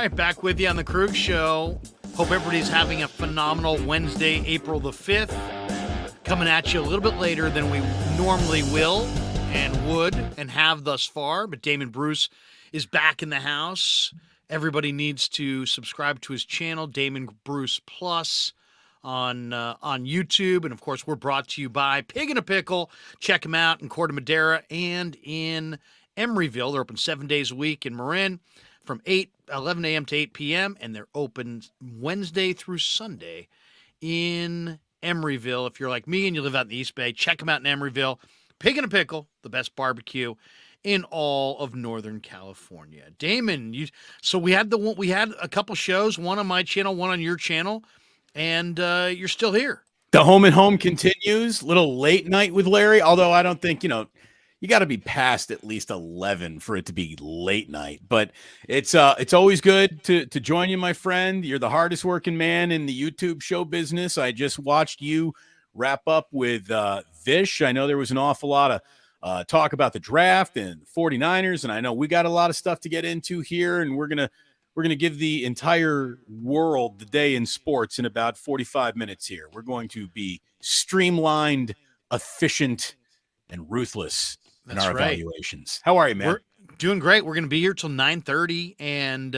right, back with you on the Krueg Show. Hope everybody's having a phenomenal Wednesday, April the 5th. Coming at you a little bit later than we normally will and would and have thus far. But Damon Bruce is back in the house. Everybody needs to subscribe to his channel, Damon Bruce Plus, on YouTube. And, of course, we're brought to you by Pig and a Pickle. Check them out in Corte Madera and in Emeryville. They're open 7 days a week in Marin from 11 a.m. to 8 p.m., and they're open Wednesday through Sunday in Emeryville. If you're like me and you live out in the East Bay, check them out in Emeryville. Pig and a Pickle, the best barbecue in all of Northern California. Damon, so we had a couple shows, one on my channel, one on your channel, and you're still here. The home and home continues. Little late night with Larry, although I don't think, you got to be past at least 11 for it to be late night. But it's always good to join you, my friend. You're the hardest working man in the YouTube show business. I just watched you wrap up with Vish. I know there was an awful lot of talk about the draft and 49ers, and I know we got a lot of stuff to get into here, and we're gonna give the entire world the day in sports in about 45 minutes here. We're going to be streamlined, efficient, and ruthless in our evaluations. How are you, man? We're doing great. We're going to be here till 9:30, and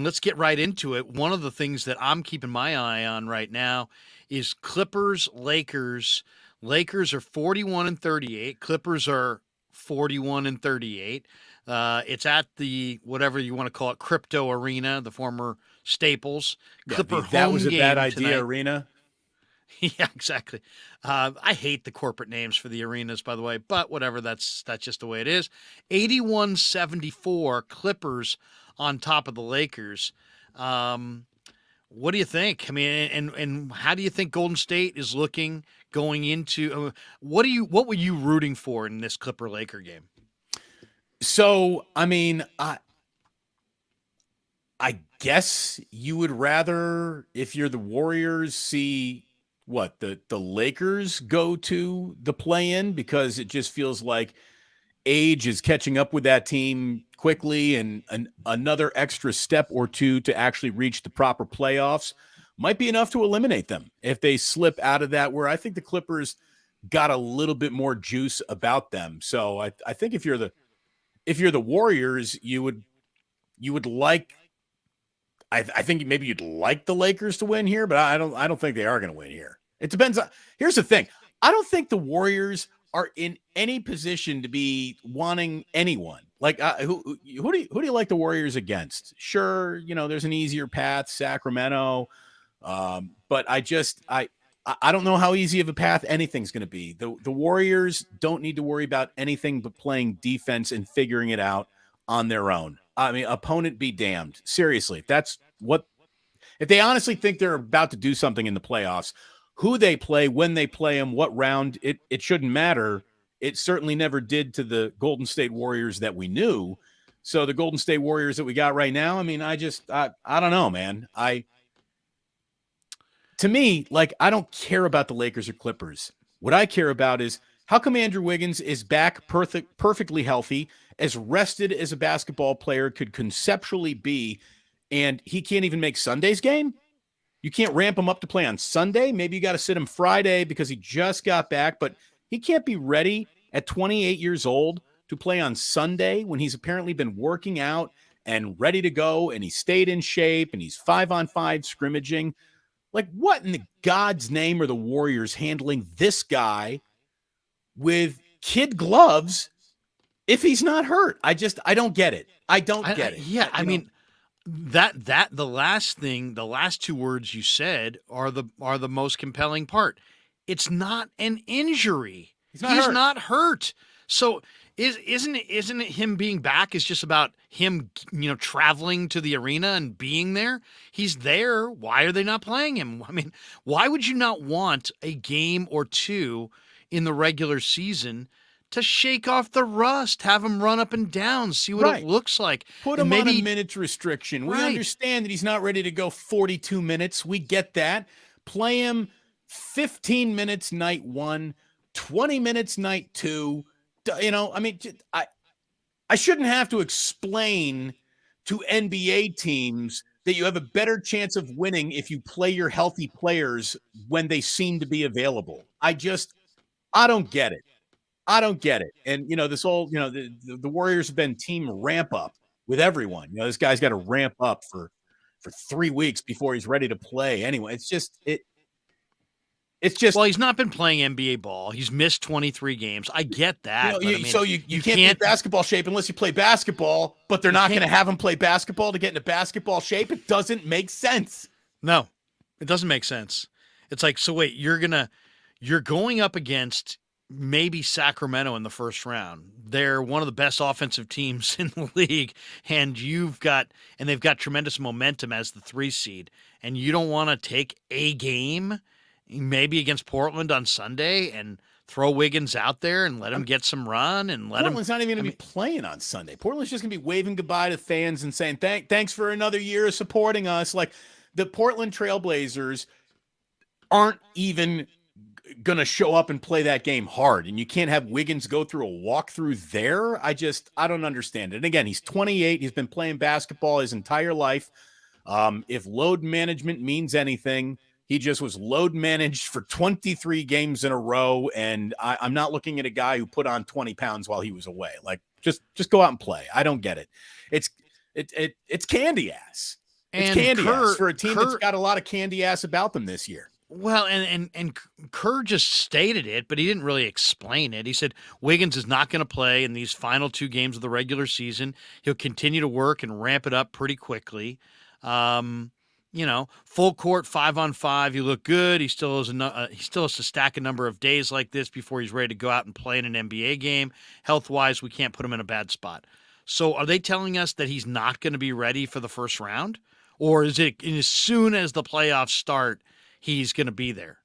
let's get right into it. One of the things that I'm keeping my eye on right now is Clippers, Lakers. Lakers are 41-38. Clippers are 41-38. It's at the, whatever you want to call it, Crypto Arena, the former Staples. Clipper that was a bad idea, tonight. Arena. Yeah, exactly. I hate the corporate names for the arenas, by the way, but whatever, that's just the way it is. 81-74, Clippers on top of the Lakers. What do you think? I mean, and how do you think Golden State is looking going into what were you rooting for in this Clipper-Laker game? So, I mean, I guess you would rather, if you're the Warriors, see what the Lakers go to the play-in, because it just feels like age is catching up with that team quickly, and another extra step or two to actually reach the proper playoffs might be enough to eliminate them if they slip out of that, where I think the Clippers got a little bit more juice about them. So I think if you're the Warriors, you would like, I think maybe you'd like the Lakers to win here, but I don't think they are going to win here. It depends. Here's the thing. I don't think the Warriors are in any position to be wanting anyone. Like, who do you like the Warriors against? Sure, there's an easier path, Sacramento, but I don't know how easy of a path anything's going to be. The Warriors don't need to worry about anything but playing defense and figuring it out on their own. I mean, opponent be damned. Seriously, if they honestly think they're about to do something in the playoffs, who they play, when they play them, what round, it shouldn't matter. It certainly never did to the Golden State Warriors that we knew. So the Golden State Warriors that we got right now, I mean, I don't know, man. To me, like, I don't care about the Lakers or Clippers. What I care about is how come Andrew Wiggins is back perfectly healthy, as rested as a basketball player could conceptually be, and he can't even make Sunday's game? You can't ramp him up to play on Sunday. Maybe you got to sit him Friday because he just got back, but he can't be ready at 28 years old to play on Sunday when he's apparently been working out and ready to go, and he stayed in shape, and he's 5-on-5 scrimmaging. Like, what in the God's name are the Warriors handling this guy with kid gloves if he's not hurt? I don't get it. I don't get it. Yeah, I mean, the last two words you said are the most compelling part. It's not an injury. He's not hurt. So isn't it him being back is just about him, traveling to the arena and being there? He's there. Why are they not playing him? I mean, why would you not want a game or two in the regular season to shake off the rust, have him run up and down, see what it looks like? Put him on a minutes restriction. We understand that he's not ready to go 42 minutes. We get that. Play him 15 minutes night one, 20 minutes night two. I mean, I shouldn't have to explain to NBA teams that you have a better chance of winning if you play your healthy players when they seem to be available. I don't get it. I don't get it. And, this whole, the Warriors have been team ramp up with everyone. This guy's got to ramp up for 3 weeks before he's ready to play. Anyway, it's just. Well, he's not been playing NBA ball. He's missed 23 games. I get that. You can't be in basketball shape unless you play basketball, but they're not going to have him play basketball to get into basketball shape. It doesn't make sense. No, it doesn't make sense. It's like, so wait, you're going up against maybe Sacramento in the first round. They're one of the best offensive teams in the league, and they've got tremendous momentum as the 3 seed, and you don't want to take a game maybe against Portland on Sunday and throw Wiggins out there and let him get some run and let Portland's not even going to be playing on Sunday. Portland's just going to be waving goodbye to fans and saying, thanks for another year of supporting us. Like, the Portland Trailblazers aren't even going to show up and play that game hard. And you can't have Wiggins go through a walkthrough there. I don't understand it. And again, he's 28. He's been playing basketball his entire life. If load management means anything, he just was load managed for 23 games in a row, and I'm not looking at a guy who put on 20 pounds while he was away. Like, just go out and play. I don't get it. It's candy ass. It's candy ass for a team that's got a lot of candy ass about them this year. Well, and Kerr just stated it, but he didn't really explain it. He said Wiggins is not going to play in these final 2 games of the regular season. He'll continue to work and ramp it up pretty quickly. Full court 5-on-5. You look good. He still has to stack a number of days like this before he's ready to go out and play in an NBA game. Health-wise, we can't put him in a bad spot. So are they telling us that he's not going to be ready for the first round? Or is it as soon as the playoffs start, he's going to be there?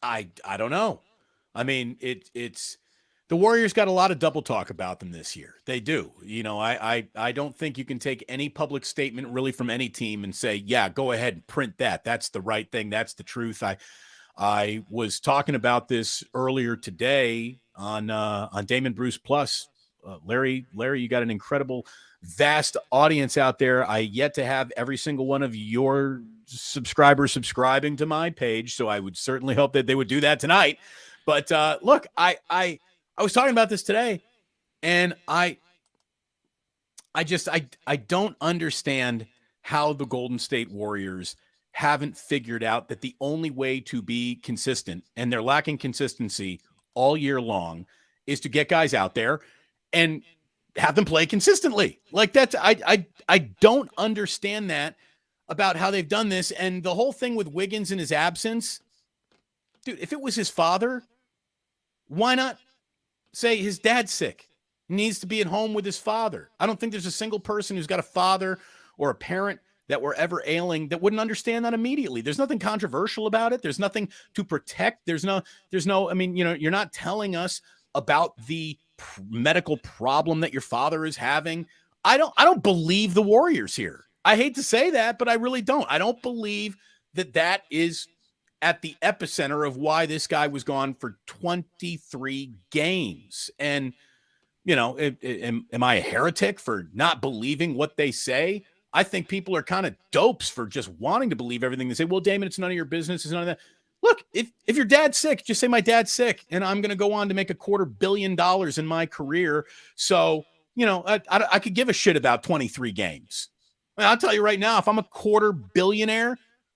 I don't know. I mean, it's the Warriors got a lot of double talk about them this year. They do. I don't think you can take any public statement really from any team and say, yeah, go ahead and print that. That's the right thing. That's the truth. I was talking about this earlier today on Damon Bruce Plus. Larry, you got an incredible, vast audience out there. I yet to have every single one of your subscribers subscribing to my page, so I would certainly hope that they would do that tonight. But look, I was talking about this today, and I don't understand how the Golden State Warriors haven't figured out that the only way to be consistent, and they're lacking consistency all year long, is to get guys out there and have them play consistently. Like, that's I don't understand that about how they've done this. And the whole thing with Wiggins in his absence, dude, if it was his father, why not say his dad's sick? He needs to be at home with his father. I don't think there's a single person who's got a father or a parent that were ever ailing that wouldn't understand that immediately. There's nothing controversial about it. There's nothing to protect. There's no, I mean, you're not telling us about the medical problem that your father is having. I don't believe the Warriors here. I hate to say that, but I really don't. I don't believe that is at the epicenter of why this guy was gone for 23 games. And, am I a heretic for not believing what they say? I think people are kind of dopes for just wanting to believe everything they say. Well, Damon, it's none of your business. It's none of that. Look, if your dad's sick, just say my dad's sick, and I'm going to go on to make $250 million in my career. So, I could give a shit about 23 games. I mean, I'll tell you right now, if I'm a $250 million,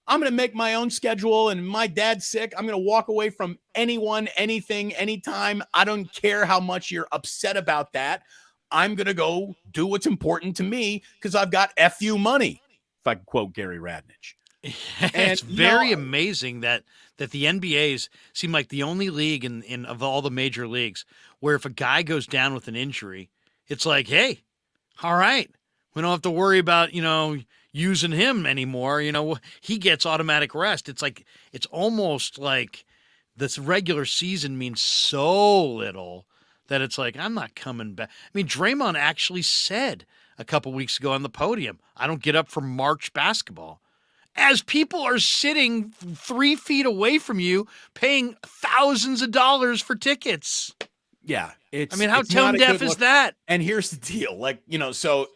I'm going to make my own schedule, and my dad's sick, I'm going to walk away from anyone, anything, anytime. I don't care how much you're upset about that. I'm going to go do what's important to me because I've got FU money, if I can quote Gary Radnich. It's very amazing that the NBA's seem like the only league in of all the major leagues where if a guy goes down with an injury, it's like, hey, all right, we don't have to worry about, using him anymore. He gets automatic rest. It's like, it's almost like this regular season means so little that it's like, I'm not coming back. I mean, Draymond actually said a couple weeks ago on the podium, I don't get up for March basketball. As people are sitting 3 feet away from you, paying thousands of dollars for tickets. Yeah. How tone deaf is that? And here's the deal. Like, so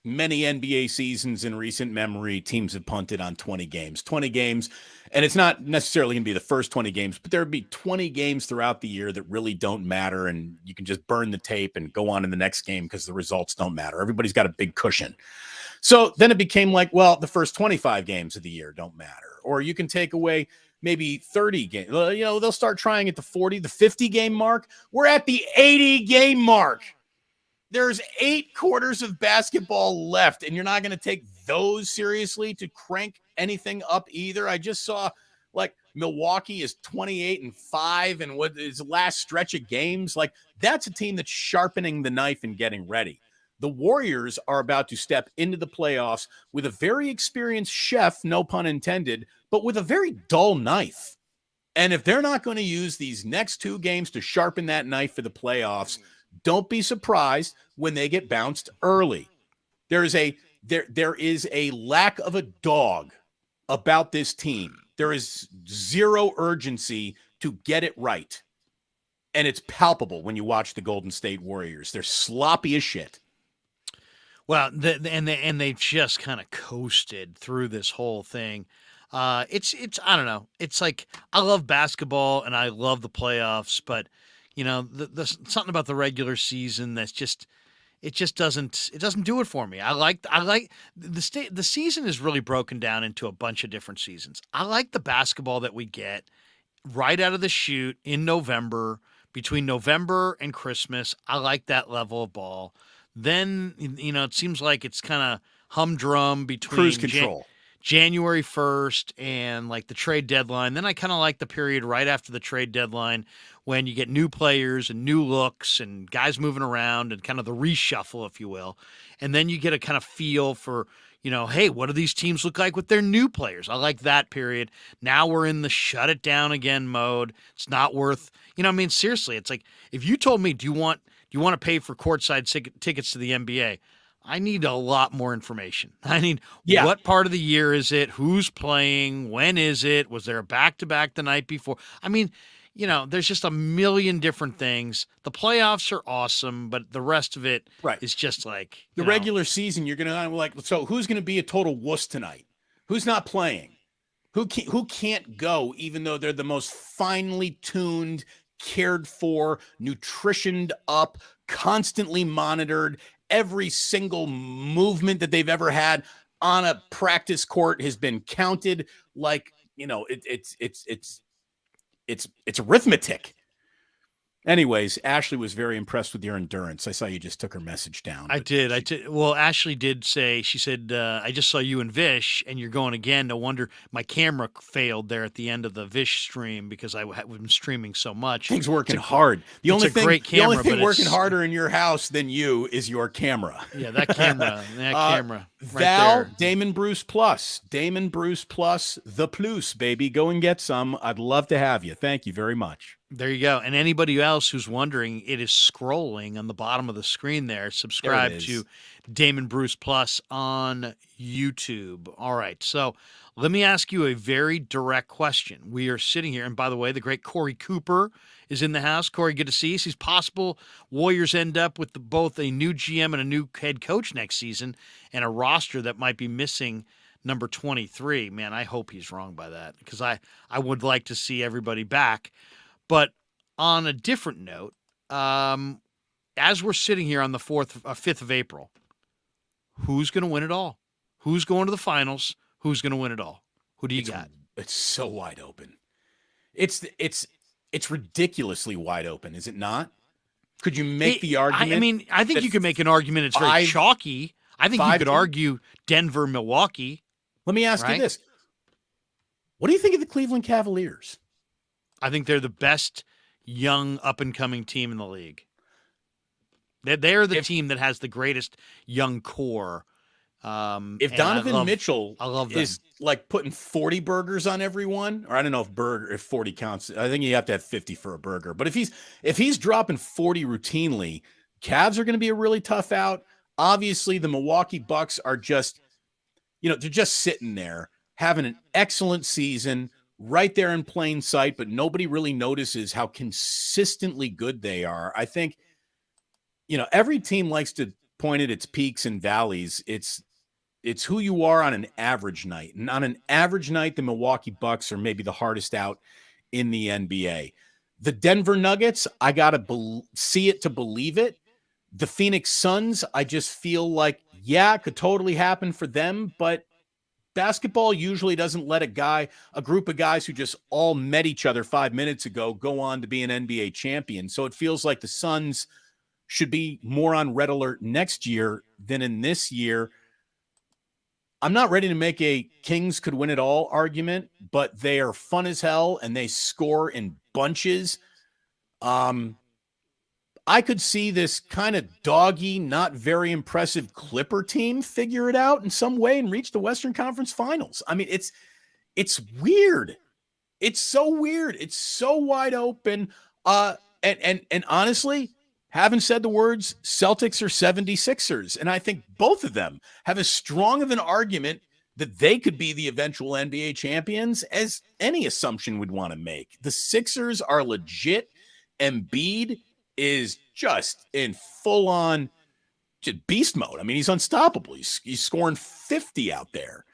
many NBA seasons in recent memory, teams have punted on 20 games. 20 games, and it's not necessarily going to be the first 20 games, but there would be 20 games throughout the year that really don't matter, and you can just burn the tape and go on in the next game because the results don't matter. Everybody's got a big cushion. So then it became like, well, the first 25 games of the year don't matter. Or you can take away maybe 30 games. They'll start trying at the 40, the 50 game mark. We're at the 80 game mark. There's 8 quarters of basketball left, and you're not going to take those seriously to crank anything up either. I just saw like Milwaukee is 28-5 and what is the last stretch of games. Like, that's a team that's sharpening the knife and getting ready. The Warriors are about to step into the playoffs with a very experienced chef, no pun intended, but with a very dull knife. And if they're not going to use these next 2 games to sharpen that knife for the playoffs, don't be surprised when they get bounced early. There is a lack of a dog about this team. There is zero urgency to get it right. And it's palpable when you watch the Golden State Warriors. They're sloppy as shit. Well, they've just kind of coasted through this whole thing. It's I don't know. It's like, I love basketball and I love the playoffs, but the something about the regular season that's just, it doesn't do it for me. I like the season is really broken down into a bunch of different seasons. I like the basketball that we get right out of the chute in November, between November and Christmas. I like that level of ball. Then, it seems like it's kind of humdrum between cruise control. January 1st and like the trade deadline. Then I kind of like the period right after the trade deadline when you get new players and new looks and guys moving around and kind of the reshuffle, if you will. And then you get a kind of feel for, hey, what do these teams look like with their new players? I like that period. Now we're in the shut it down again mode. It's not worth, seriously, it's like, if you told me, do you want to pay for courtside tickets to the NBA? I need a lot more information. I need what part of the year is it? Who's playing? When is it? Was there a back-to-back the night before? There's just a million different things. The playoffs are awesome, but the rest of it is just like the regular season. You're going to like, so who's going to be a total wuss tonight? Who's not playing? Who can't go, even though they're the most finely tuned, cared for, nutritioned up, constantly monitored. Every single movement that they've ever had on a practice court has been counted. Like, it's arithmetic. Anyways, Ashley was very impressed with your endurance. I saw you just took her message down. I did. Well, Ashley did say, she said, I just saw you and Vish, and you're going again. No wonder my camera failed there at the end of the Vish stream because I've been streaming so much. Things working hard. The only thing working harder in your house than you is your camera. Yeah, that camera. Camera. Right Val, there. Damon Bruce Plus, the plus, baby. Go and get some. I'd love to have you. Thank you very much. There you go. And anybody else who's wondering, it is scrolling on the bottom of the screen there. Subscribe to Damon Bruce Plus on YouTube. All right. So let me ask you a very direct question. We are sitting here, and by the way, the great Corey Cooper is in the house. Corey, good to see you. It's possible Warriors end up with both a new GM and a new head coach next season and a roster that might be missing number 23. Man, I hope he's wrong by that because I would like to see everybody back. But on a different note, as we're sitting here on the 5th of April, who's going to win it all? Who's going to the finals? Who's going to win it all? Who do you got? It's so wide open. It's ridiculously wide open, is it not? Could you make the argument? I think you could make an argument. It's very chalky. I think you could argue Denver, Milwaukee. Let me ask you this. What do you think of the Cleveland Cavaliers? I think they're the best young up-and-coming team in the league. They're the team that has the greatest young core. If Donovan Mitchell is like putting 40 burgers on everyone, or I don't know if 40 counts. I think you have to have 50 for a burger. But if he's dropping 40 routinely, Cavs are going to be a really tough out. Obviously, the Milwaukee Bucks are just, they're just sitting there having an excellent season. Right there in plain sight, but nobody really notices how consistently good they are. I think, every team likes to pointed its peaks and valleys. It's who you are on an average night. And on an average night, the Milwaukee Bucks are maybe the hardest out in the NBA. The Denver Nuggets, I got to see it to believe it. The Phoenix Suns, I just feel like, yeah, it could totally happen for them, but basketball usually doesn't let a group of guys who just all met each other 5 minutes ago go on to be an NBA champion. So it feels like the Suns should be more on red alert next year than in this year. I'm not ready to make a Kings could win it all argument, but they are fun as hell and they score in bunches. I could see this kind of doggy, not very impressive Clipper team figure it out in some way and reach the Western Conference Finals. I mean, it's weird. It's so weird. It's so wide open. And honestly, haven't said the words Celtics or 76ers. And I think both of them have as strong of an argument that they could be the eventual NBA champions as any assumption would want to make. The Sixers are legit. Embiid is just in full-on beast mode. I mean, he's unstoppable. He's scoring 50 out there.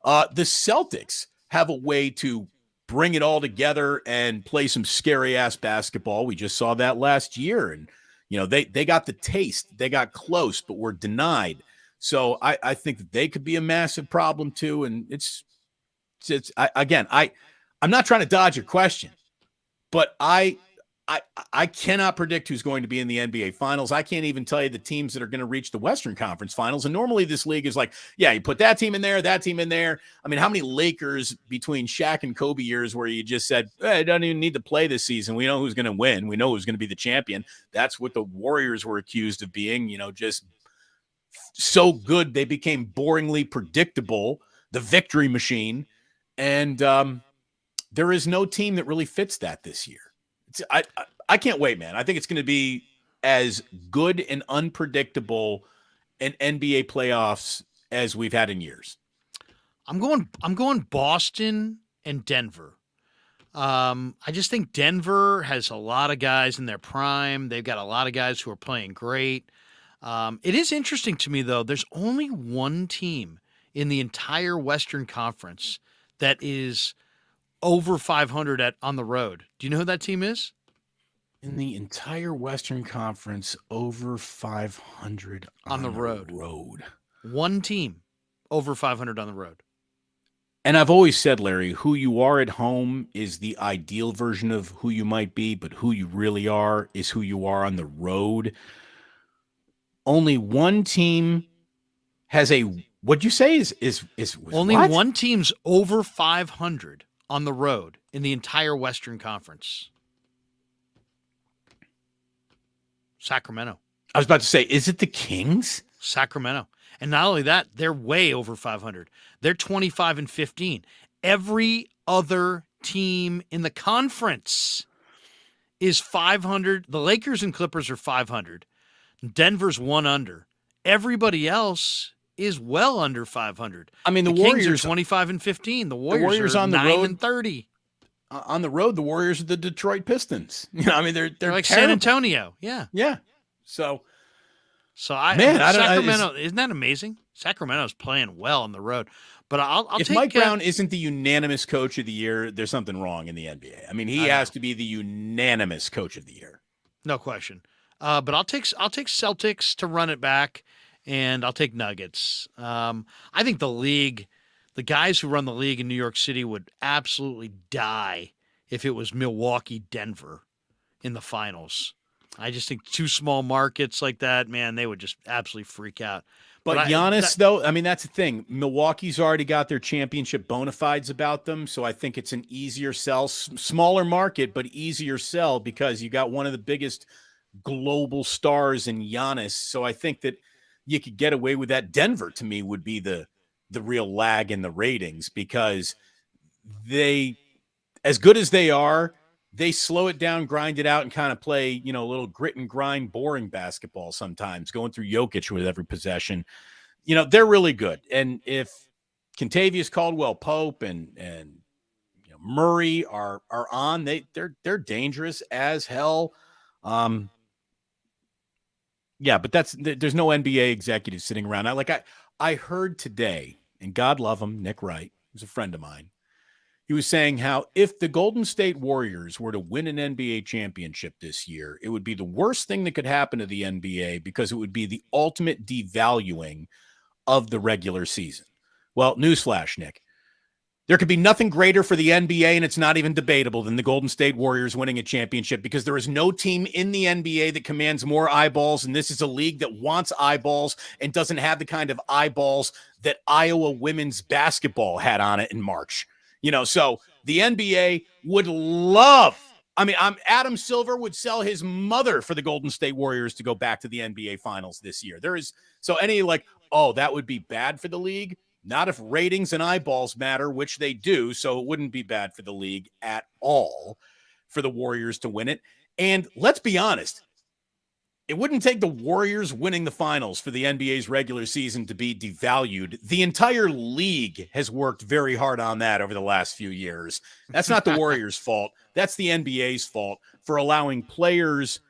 The Celtics have a way to bring it all together and play some scary-ass basketball. We just saw that last year. And, you know, they got the taste. They got close, but were denied. So I think that they could be a massive problem too. And I'm not trying to dodge your question, but I cannot predict who's going to be in the NBA Finals. I can't even tell you the teams that are going to reach the Western Conference Finals. And normally this league is like, yeah, you put that team in there, that team in there. I mean, how many Lakers between Shaq and Kobe years where you just said, hey, it doesn't even need to play this season. We know who's going to win. We know who's going to be the champion. That's what the Warriors were accused of being, you know, just so good they became boringly predictable, the victory machine. And there is no team that really fits that this year. I can't wait, man. I think it's going to be as good and unpredictable an NBA playoffs as we've had in years. I'm going Boston and Denver. I just think Denver has a lot of guys in their prime. They've got a lot of guys who are playing great. It is interesting to me, though. There's only one team in the entire Western Conference that is over 500 on the road. Do you know who that team is? In the entire Western Conference, over 500 on the road. One team over 500 on the road. And I've always said, Larry, who you are at home is the ideal version of who you might be, but who you really are is who you are on the road. Only one team has what'd you say is only what? One team's over 500 on the road in the entire Western Conference. Sacramento. I was about to say, is it the Kings? Sacramento. And not only that, they're way over 500. They're 25-15. Every other team in the conference is 500. The Lakers and Clippers are 500. Denver's one under. Everybody else is well under 500. I mean, the Kings Warriors are 25-15. The Warriors are on the 9-30. On the road, the Warriors are the Detroit Pistons. You know, I mean, they're like terrible. San Antonio. Yeah. Yeah. So Sacramento, isn't that amazing? Sacramento's playing well on the road. But I'll if take Mike Brown isn't the unanimous coach of the year, there's something wrong in the NBA. I mean, he has to be the unanimous coach of the year. No question. But I'll take Celtics to run it back, and I'll take Nuggets. I think the guys who run the league in New York City would absolutely die if it was Milwaukee, Denver in the finals. I just think two small markets like that, man, they would just absolutely freak out. But Giannis, though, I mean, that's the thing. Milwaukee's already got their championship bona fides about them, so I think it's an easier sell. Smaller market, but easier sell because you got one of the biggest global stars in Giannis. So I think that you could get away with that. Denver, to me, would be the real lag in the ratings because they, as good as they are, they slow it down, grind it out, and kind of play, you know, a little grit and grind, boring basketball sometimes, going through Jokic with every possession. You know, they're really good. And if Kentavious Caldwell-Pope and you know, Murray are on, they're dangerous as hell. Yeah, but there's no NBA executive sitting around. I heard today, and God love him, Nick Wright, who's a friend of mine. He was saying how if the Golden State Warriors were to win an NBA championship this year, it would be the worst thing that could happen to the NBA because it would be the ultimate devaluing of the regular season. Well, newsflash, Nick. There could be nothing greater for the NBA, and it's not even debatable, than the Golden State Warriors winning a championship, because there is no team in the NBA that commands more eyeballs, and this is a league that wants eyeballs and doesn't have the kind of eyeballs that Iowa women's basketball had on it in March. So the NBA would love, Adam Silver would sell his mother for the Golden State Warriors to go back to the NBA Finals this year. That would be bad for the league. Not if ratings and eyeballs matter, which they do, so it wouldn't be bad for the league at all for the Warriors to win it. And let's be honest, it wouldn't take the Warriors winning the finals for the NBA's regular season to be devalued. The entire league has worked very hard on that over the last few years. That's not the Warriors' fault. That's the NBA's fault for allowing players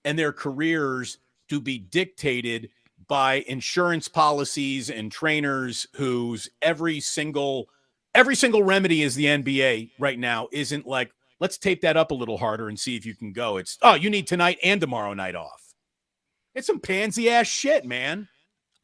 and their careers to be dictated by insurance policies and trainers whose every single remedy is the NBA right now isn't like, let's tape that up a little harder and see if you can go. It's, you need tonight and tomorrow night off. It's some pansy ass shit, man.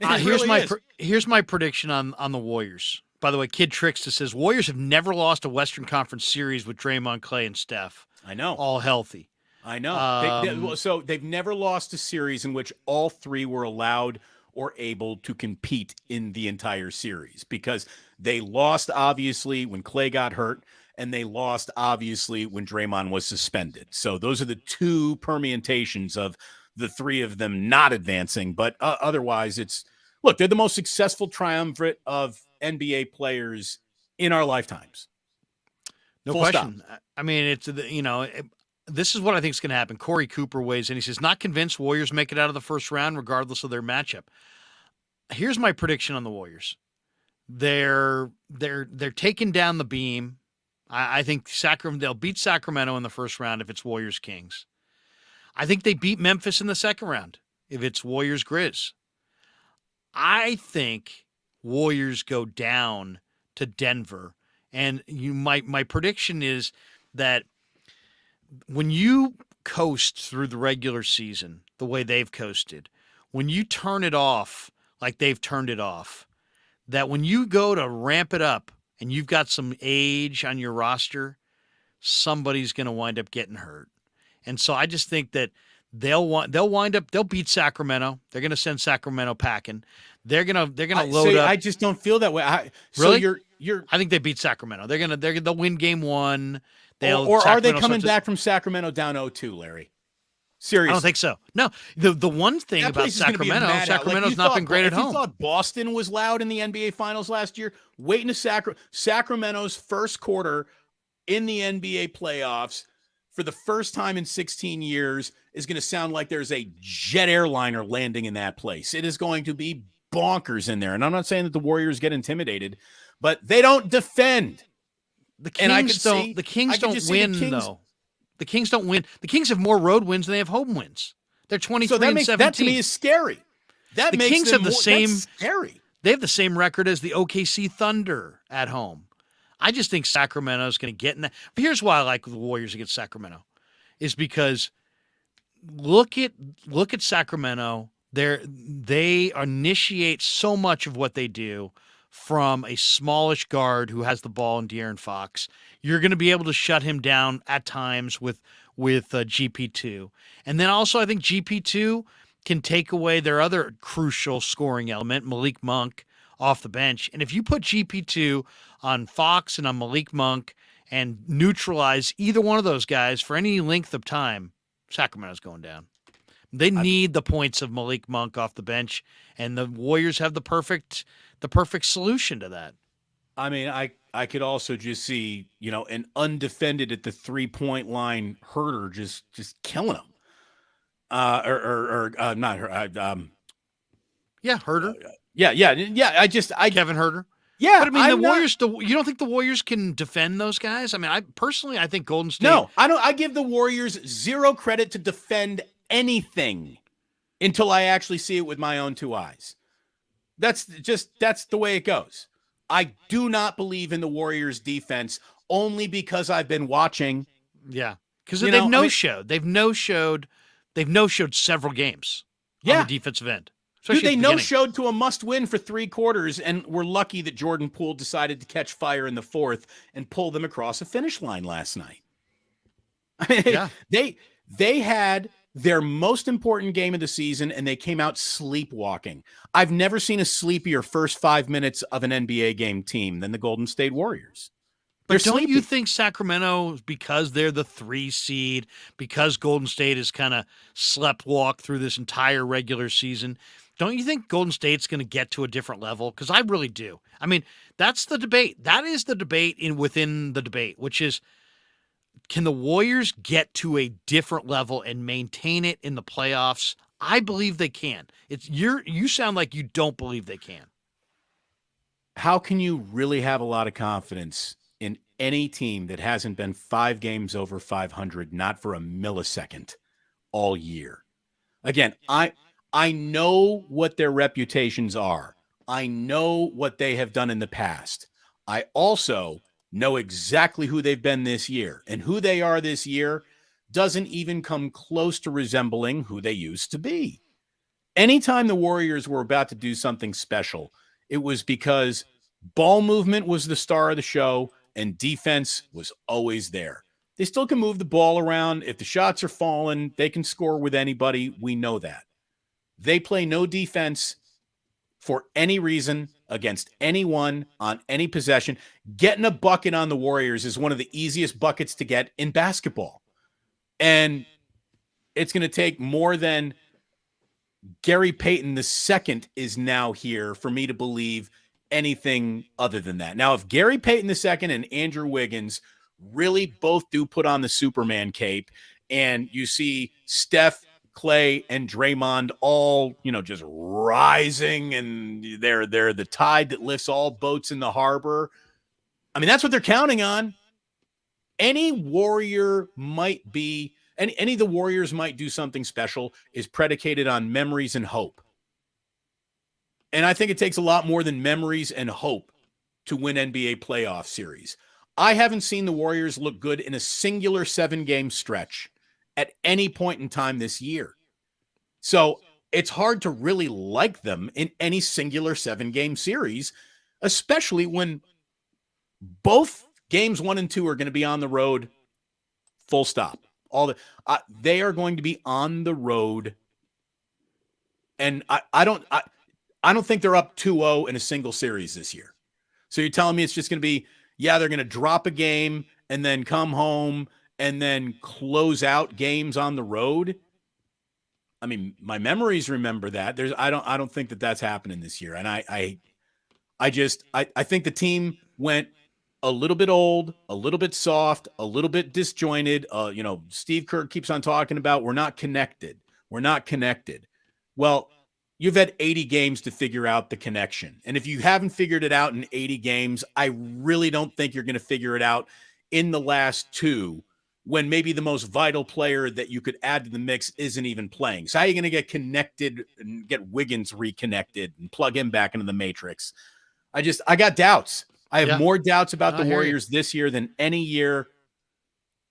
Here's my prediction on the Warriors. By the way, Kid Trickster says Warriors have never lost a Western Conference series with Draymond, Clay, and Steph. I know, all healthy. I know. So they've never lost a series in which all three were allowed or able to compete in the entire series, because they lost obviously when Clay got hurt, and they lost obviously when Draymond was suspended. So those are the two permutations of the three of them not advancing. But otherwise, they're the most successful triumvirate of NBA players in our lifetimes. No question. Stop. This is what I think is going to happen. Corey Cooper weighs in. He says, not convinced Warriors make it out of the first round regardless of their matchup. Here's my prediction on the Warriors. They're taking down the beam. I think they'll beat Sacramento in the first round if it's Warriors Kings. I think they beat Memphis in the second round if it's Warriors Grizz. I think Warriors go down to Denver, and my prediction is that when you coast through the regular season the way they've coasted, when you turn it off like they've turned it off, that when you go to ramp it up and you've got some age on your roster, somebody's going to wind up getting hurt. And so I just think that they'll beat Sacramento. They're going to send Sacramento packing. They're going to load up. I just don't feel that way. Really? So you're I think they beat Sacramento. They'll win game one. Are they coming back from Sacramento down 0-2, Larry? Seriously. I don't think so. No, the one thing about Sacramento's not been great at home. If you thought Boston was loud in the NBA Finals last year, wait into Sacramento's first quarter in the NBA playoffs for the first time in 16 years is going to sound like there's a jet airliner landing in that place. It is going to be bonkers in there. And I'm not saying that the Warriors get intimidated, but they don't defend. The Kings don't win, though. The Kings don't win. The Kings have more road wins than they have home wins. They're 23 and 17. That to me is scary. The Kings have scary. They have the same record as the OKC Thunder at home. I just think Sacramento is going to get in that. But here's why I like the Warriors against Sacramento, is because look at Sacramento. They initiate so much of what they do from a smallish guard who has the ball in De'Aaron Fox. You're going to be able to shut him down at times with GP2. And then also I think GP2 can take away their other crucial scoring element, Malik Monk, off the bench. And if you put GP2 on Fox and on Malik Monk and neutralize either one of those guys for any length of time, Sacramento's going down. They need the points of Malik Monk off the bench, and the Warriors have the perfect solution to that. I mean, I could also just see, an undefended at the 3-point line Herder just killing him. Not her. Yeah, Herder. Yeah. Kevin Herder. Yeah, but I mean, Warriors. You don't think the Warriors can defend those guys? I mean, I think Golden State. No, I don't. I give the Warriors zero credit to defend anything. until I actually see it with my own two eyes. That's the way it goes. I do not believe in the Warriors defense only because I've been watching. Yeah. Because You they've know, I mean, no-showed. They've no-showed several games on the yeah, defensive end, dude, especially at they the beginning. no-showed to a must-win for 3 quarters, and we're lucky that Jordan Poole decided to catch fire in the fourth and pull them across a finish line last night. I mean, Yeah. they had their most important game of the season, and they came out sleepwalking. I've never seen a sleepier first 5 minutes of an NBA game team than the Golden State Warriors. They're But don't you sleepy. think Sacramento, because they're the 3 seed, because Golden State has kind of slept walk through this entire regular season, don't you think Golden State's going to get to a different level? Because I really do. I mean, that's the debate. That is the debate within the debate, which is, can the Warriors get to a different level and maintain it in the playoffs? I believe they can. You sound like you don't believe they can. How can you really have a lot of confidence in any team that hasn't been 5 games over 500, not for a millisecond all year? Again, I know what their reputations are. I know what they have done in the past. I also know exactly who they've been this year, and who they are this year doesn't even come close to resembling who they used to be. Anytime the Warriors were about to do something special, it was because ball movement was the star of the show and defense was always there. They still can move the ball around. If the shots are falling, they can score with anybody. We know that. They play no defense for any reason against anyone on any possession. Getting a bucket on the Warriors is one of the easiest buckets to get in basketball. And it's going to take more than Gary Payton II is now here for me to believe anything other than that. Now, if Gary Payton II and Andrew Wiggins really both do put on the Superman cape, and you see Steph, Clay, and Draymond all, just rising, and they're the tide that lifts all boats in the harbor. I mean, that's what they're counting on. Any Warrior might be, any of the Warriors might do something special is predicated on memories and hope. And I think it takes a lot more than memories and hope to win NBA playoff series. I haven't seen the Warriors look good in a singular 7-game stretch at any point in time this year. So it's hard to really like them in any singular 7-game series, especially when both games 1 and 2 are going to be on the road, full stop. They are going to be on the road, and I don't think they're up 2-0 in a single series this year. So you're telling me it's just going to be, they're going to drop a game and then come home and then close out games on the road? I mean, my memories remember that. I don't think that that's happening this year. And I think the team went a little bit old, a little bit soft, a little bit disjointed. Steve Kerr keeps on talking about we're not connected. We're not connected. Well, you've had 80 games to figure out the connection. And if you haven't figured it out in 80 games, I really don't think you're going to figure it out in the last 2, when maybe the most vital player that you could add to the mix isn't even playing. So how are you going to get connected and get Wiggins reconnected and plug him back into the matrix? I got doubts. I have more doubts about the Warriors this year than any year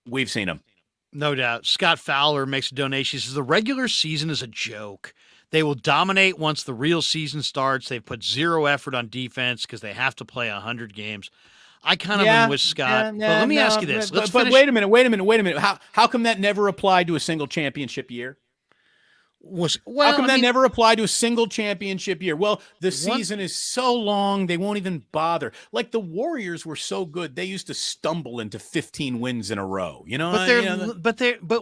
we've seen them. No doubt. Scott Fowler makes a donation. He says, the regular season is a joke. They will dominate once the real season starts. They've put zero effort on defense because they have to play 100 games. I kind of am with Scott. But let me ask you this. But wait a minute. How come that never applied to a single championship year? How come that never applied to a single championship year? Well, the season is so long, they won't even bother. Like the Warriors were so good, they used to stumble into 15 wins in a row. I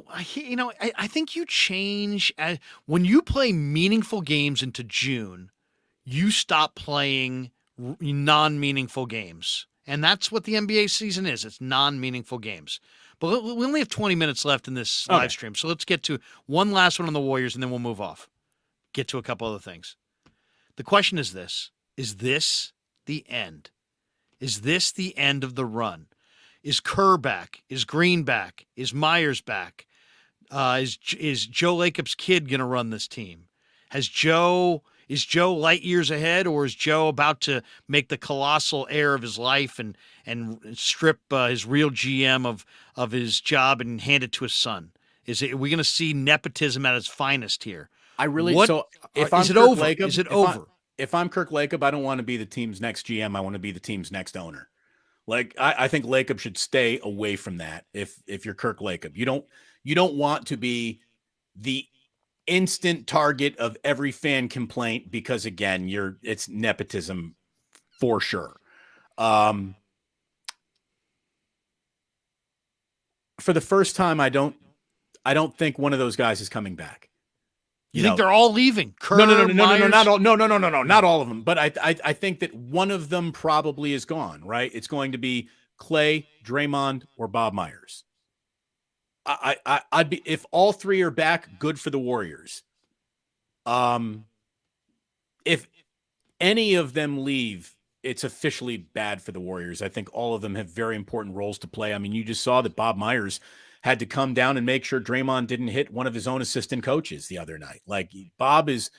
think you change when you play meaningful games into June. You stop playing non-meaningful games, and that's what the NBA season is. It's non-meaningful games. But we only have 20 minutes left in this live stream, so let's get to one last one on the Warriors, and then we'll move off. Get to a couple other things. The question is this. Is this the end? Is this the end of the run? Is Kerr back? Is Green back? Is Myers back? Is Joe Lacob's kid going to run this team? Is Joe light years ahead, or is Joe about to make the colossal error of his life and strip his real GM of his job and hand it to his son? Are we going to see nepotism at its finest here? I really What so if is I'm it Kirk over? Lacob, Is it over? if I'm Kirk Lacob, I don't want to be the team's next GM. I want to be the team's next owner. Like I think Lacob should stay away from that. If you're Kirk Lacob, you don't want to be the instant target of every fan complaint because again, it's nepotism for sure. For the first time, I don't think one of those guys is coming back. You think they're all leaving? Kerr, no, Myers? not all. No, not all of them. But I think that one of them probably is gone. Right? It's going to be Clay, Draymond, or Bob Myers. I'd be if all three are back, good for the Warriors. If any of them leave, it's officially bad for the Warriors. I think all of them have very important roles to play. I mean, you just saw that Bob Myers had to come down and make sure Draymond didn't hit one of his own assistant coaches the other night. Like Bob is,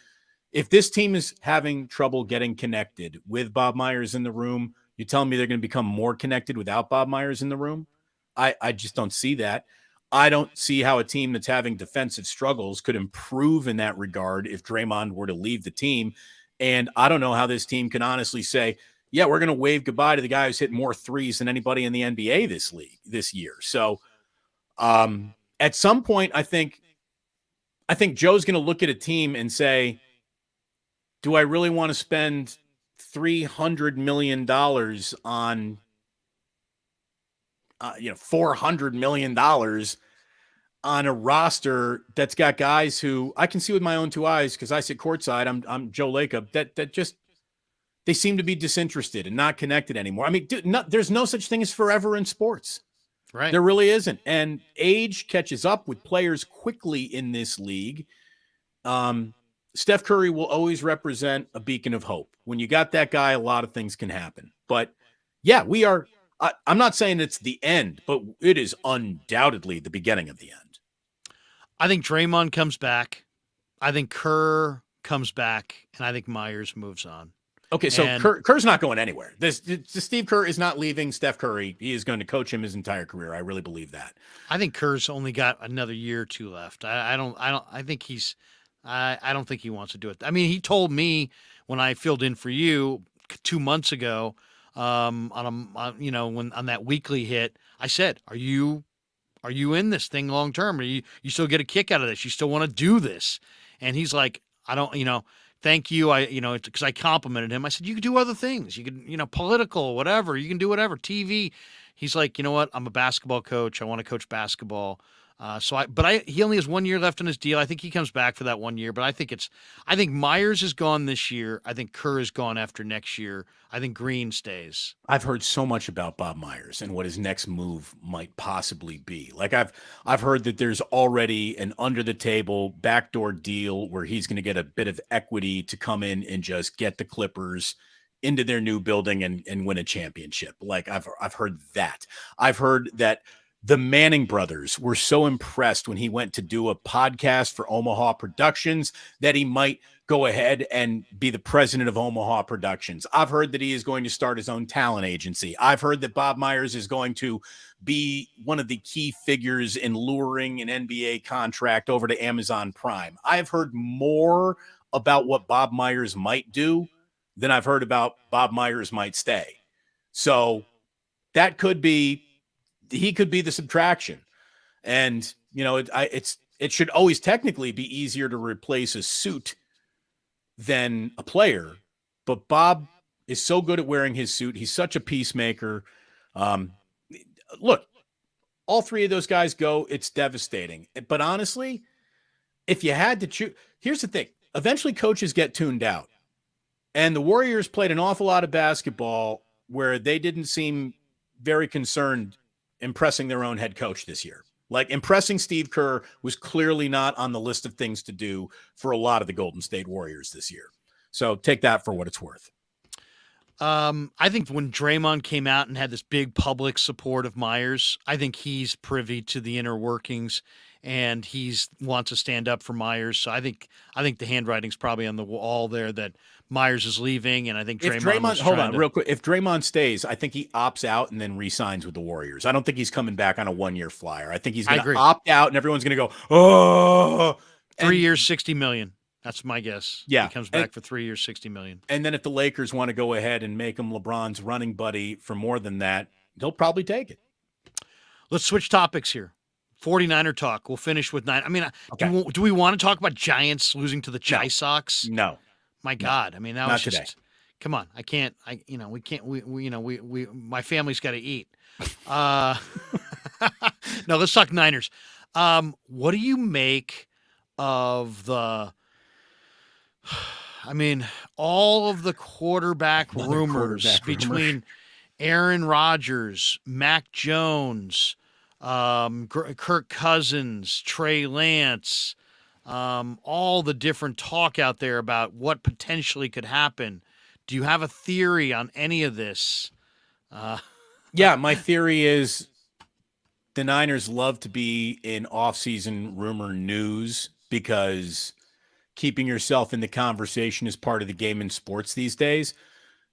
if this team is having trouble getting connected with Bob Myers in the room, you're telling me they're going to become more connected without Bob Myers in the room? I just don't see that. I don't see how a team that's having defensive struggles could improve in that regard if Draymond were to leave the team. And I don't know how this team can honestly say, yeah, we're going to wave goodbye to the guy who's hit more threes than anybody in the NBA this year. So, at some point, I think Joe's going to look at a team and say, do I really want to spend $300 million on, $400 million on a roster that's got guys who I can see with my own two eyes because I sit courtside. I'm Joe Lacob. That just they seem to be disinterested and not connected anymore. I mean, there's no such thing as forever in sports. Right. There really isn't. And age catches up with players quickly in this league. Steph Curry will always represent a beacon of hope. When you got that guy, a lot of things can happen. But yeah, we are. I'm not saying it's the end, but it is undoubtedly the beginning of the end. I think Draymond comes back. I think Kerr comes back. And I think Myers moves on. Okay, so Kerr's not going anywhere. Steve Kerr is not leaving Steph Curry. He is going to coach him his entire career. I really believe that. I think Kerr's only got another year or two left. I don't think I don't think he wants to do it. I mean, he told me when I filled in for you 2 months ago, on that weekly hit, I said, "Are you in this thing long term? Are you still get a kick out of this? You still want to do this?" And he's like, "I don't, thank you." Because I complimented him. I said, "You can do other things. You can, political, whatever. You can do whatever. TV." He's like, "You know what? I'm a basketball coach. I want to coach basketball." He only has 1 year left on his deal. I think he comes back for that 1 year, but I think Myers is gone this year. I think Kerr is gone after next year. I think Green stays. I've heard so much about Bob Myers and what his next move might possibly be. Like I've heard that there's already an under the table backdoor deal where he's going to get a bit of equity to come in and just get the Clippers into their new building and win a championship. Like I've heard that. I've heard that the Manning brothers were so impressed when he went to do a podcast for Omaha Productions that he might go ahead and be the president of Omaha Productions. I've heard that he is going to start his own talent agency. I've heard that Bob Myers is going to be one of the key figures in luring an NBA contract over to Amazon Prime. I've heard more about what Bob Myers might do than I've heard about Bob Myers might stay. So that could be, he could be the subtraction. And, it should always technically be easier to replace a suit than a player. But Bob is so good at wearing his suit. He's such a peacemaker. Look, all three of those guys go, it's devastating. But honestly, if you had to choose, here's the thing. Eventually coaches get tuned out. And the Warriors played an awful lot of basketball where they didn't seem very concerned impressing their own head coach this year. Like impressing Steve Kerr was clearly not on the list of things to do for a lot of the Golden State Warriors this year. So take that for what it's worth. I think when Draymond came out and had this big public support of Myers, I think he's privy to the inner workings, and he's wants to stand up for Myers. So I think the handwriting's probably on the wall there that Myers is leaving, and I think If Draymond was hold trying on to. real quick, if Draymond stays, I think he opts out and then re-signs with the Warriors. I don't think he's coming back on a 1-year flyer. I think he's I going to agree. opt out, and everyone's going to go, oh, 3 years, $60 million. That's my guess. He yeah, comes back for 3 years, $60 million. and then if the Lakers want to go ahead and make him LeBron's running buddy for more than that, he'll probably take it. Let's switch topics here. 49er talk. We'll finish with 9. I mean, Okay. do we want to talk about Giants losing to the Chi Sox? No, My God. I mean, that not was just today. come on. I can't we can't we my family's got to eat. No, let's talk Niners. What do you make of the I mean, all of the quarterback Another rumors quarterback rumor. between Aaron Rodgers, Mac Jones, Kirk Cousins, Trey Lance, all the different talk out there about what potentially could happen. Do you have a theory on any of this? Yeah, my theory is the Niners love to be in off-season rumor news because keeping yourself in the conversation is part of the game in sports these days.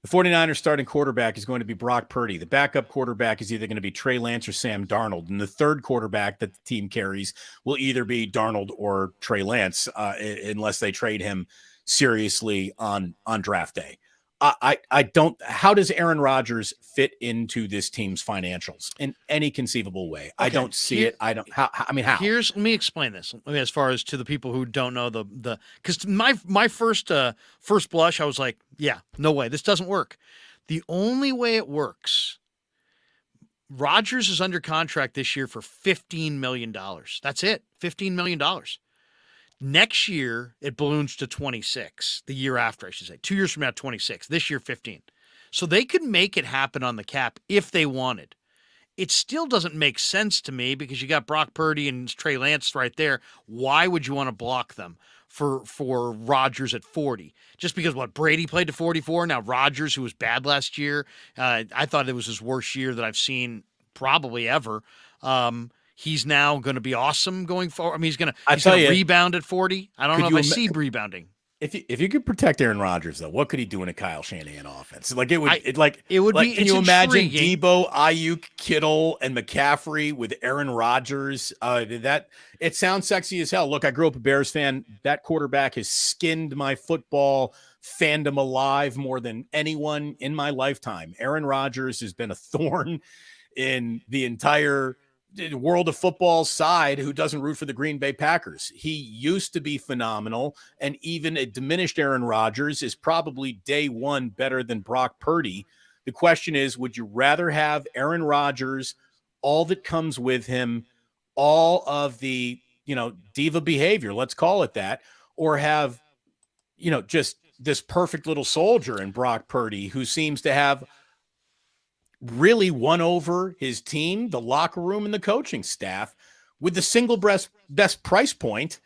The 49ers starting quarterback is going to be Brock Purdy. The backup quarterback is either going to be Trey Lance or Sam Darnold. And the third quarterback that the team carries will either be Darnold or Trey Lance, unless they trade him seriously on draft day. I don't. How does Aaron Rodgers fit into this team's financials in any conceivable way? I don't see it. I don't. How? Let me explain this. As far as to the people who don't know the because my first blush, I was like, yeah, no way, this doesn't work. The only way it works, Rodgers is under contract this year for $15 million. That's it, $15 million. Next year, it balloons to 26. The year after, I should say. 2 years from now, 26. This year, 15. So they could make it happen on the cap if they wanted. It still doesn't make sense to me because you got Brock Purdy and Trey Lance right there. Why would you want to block them for Rodgers at 40? Just because Brady played to 44. Now Rodgers, who was bad last year, I thought it was his worst year that I've seen probably ever. He's now going to be awesome going forward. I mean, he's going to rebound at 40. I don't know if I see rebounding. If you could protect Aaron Rodgers, though, what could he do in a Kyle Shanahan offense? Like it would be. Can you imagine Debo, Ayuk, Kittle, and McCaffrey with Aaron Rodgers? It sounds sexy as hell. Look, I grew up a Bears fan. That quarterback has skinned my football fandom alive more than anyone in my lifetime. Aaron Rodgers has been a thorn in the entire world of football side who doesn't root for the Green Bay Packers. He used to be phenomenal, and even a diminished Aaron Rodgers is probably day one better than Brock Purdy. The question is, would you rather have Aaron Rodgers, all that comes with him, all of the, diva behavior, let's call it that, or have, just this perfect little soldier in Brock Purdy who seems to have really won over his team, the locker room, and the coaching staff with the single best price point,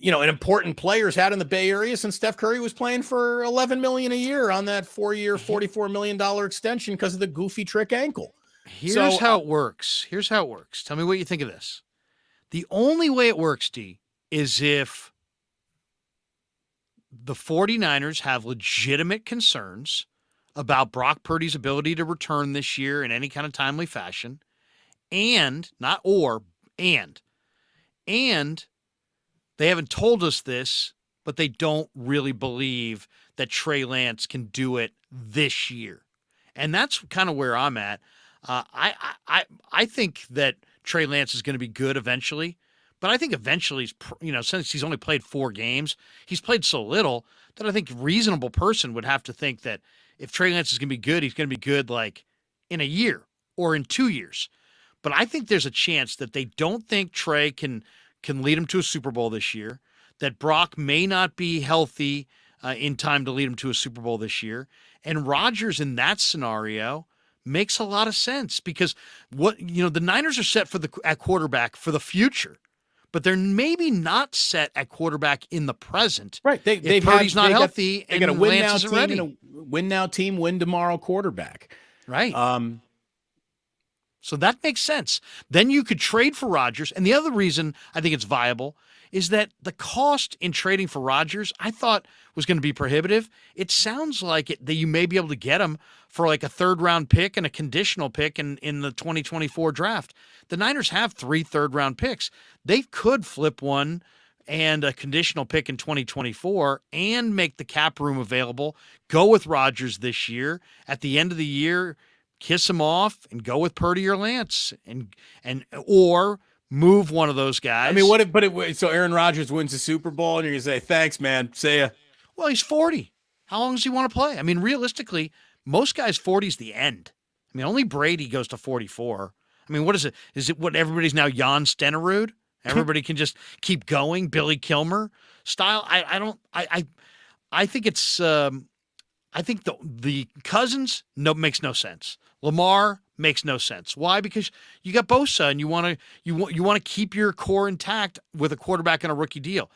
an important players had in the Bay Area since Steph Curry was playing for $11 million a year on that 4-year, $44 million extension because of the goofy trick ankle. Here's how it works. Tell me what you think of this. The only way it works, D, is if the 49ers have legitimate concerns about Brock Purdy's ability to return this year in any kind of timely fashion, and they haven't told us this, but they don't really believe that Trey Lance can do it this year. And that's kind of where I'm at. I think that Trey Lance is going to be good eventually, but I think eventually, since he's only played 4 games, he's played so little that I think a reasonable person would have to think that if Trey Lance is going to be good, he's going to be good like in a year or in 2 years. But I think there's a chance that they don't think Trey can lead him to a Super Bowl this year, that Brock may not be healthy in time to lead him to a Super Bowl this year. And Rodgers in that scenario makes a lot of sense because the Niners are set at quarterback for the future. but they're maybe not set at quarterback in the present. Right. If Purdy's not healthy they got a and win Lance now isn't team ready. and a win now team, win tomorrow quarterback. Right. So that makes sense. Then you could trade for Rodgers. And the other reason I think it's viable is that the cost in trading for Rodgers, I thought was going to be prohibitive. It sounds like that you may be able to get him for like a 3rd-round pick and a conditional pick in the 2024 draft. The Niners have 3 third-round picks. They could flip one and a conditional pick in 2024 and make the cap room available. Go with Rodgers this year. At the end of the year, kiss him off and go with Purdy or Lance or move one of those guys. I mean, so Aaron Rodgers wins the Super Bowl and you're going to say, thanks, man. See ya. Well, he's 40. How long does he want to play? I mean, realistically, most guys 40 is the end. I mean, only Brady goes to 44. I mean, what is it? Is it what everybody's now Jan Stenerud? Everybody can just keep going, Billy Kilmer style. I think it's I think the Cousins makes no sense. Lamar makes no sense. Why? Because you got Bosa and you want to keep your core intact with a quarterback on a rookie deal.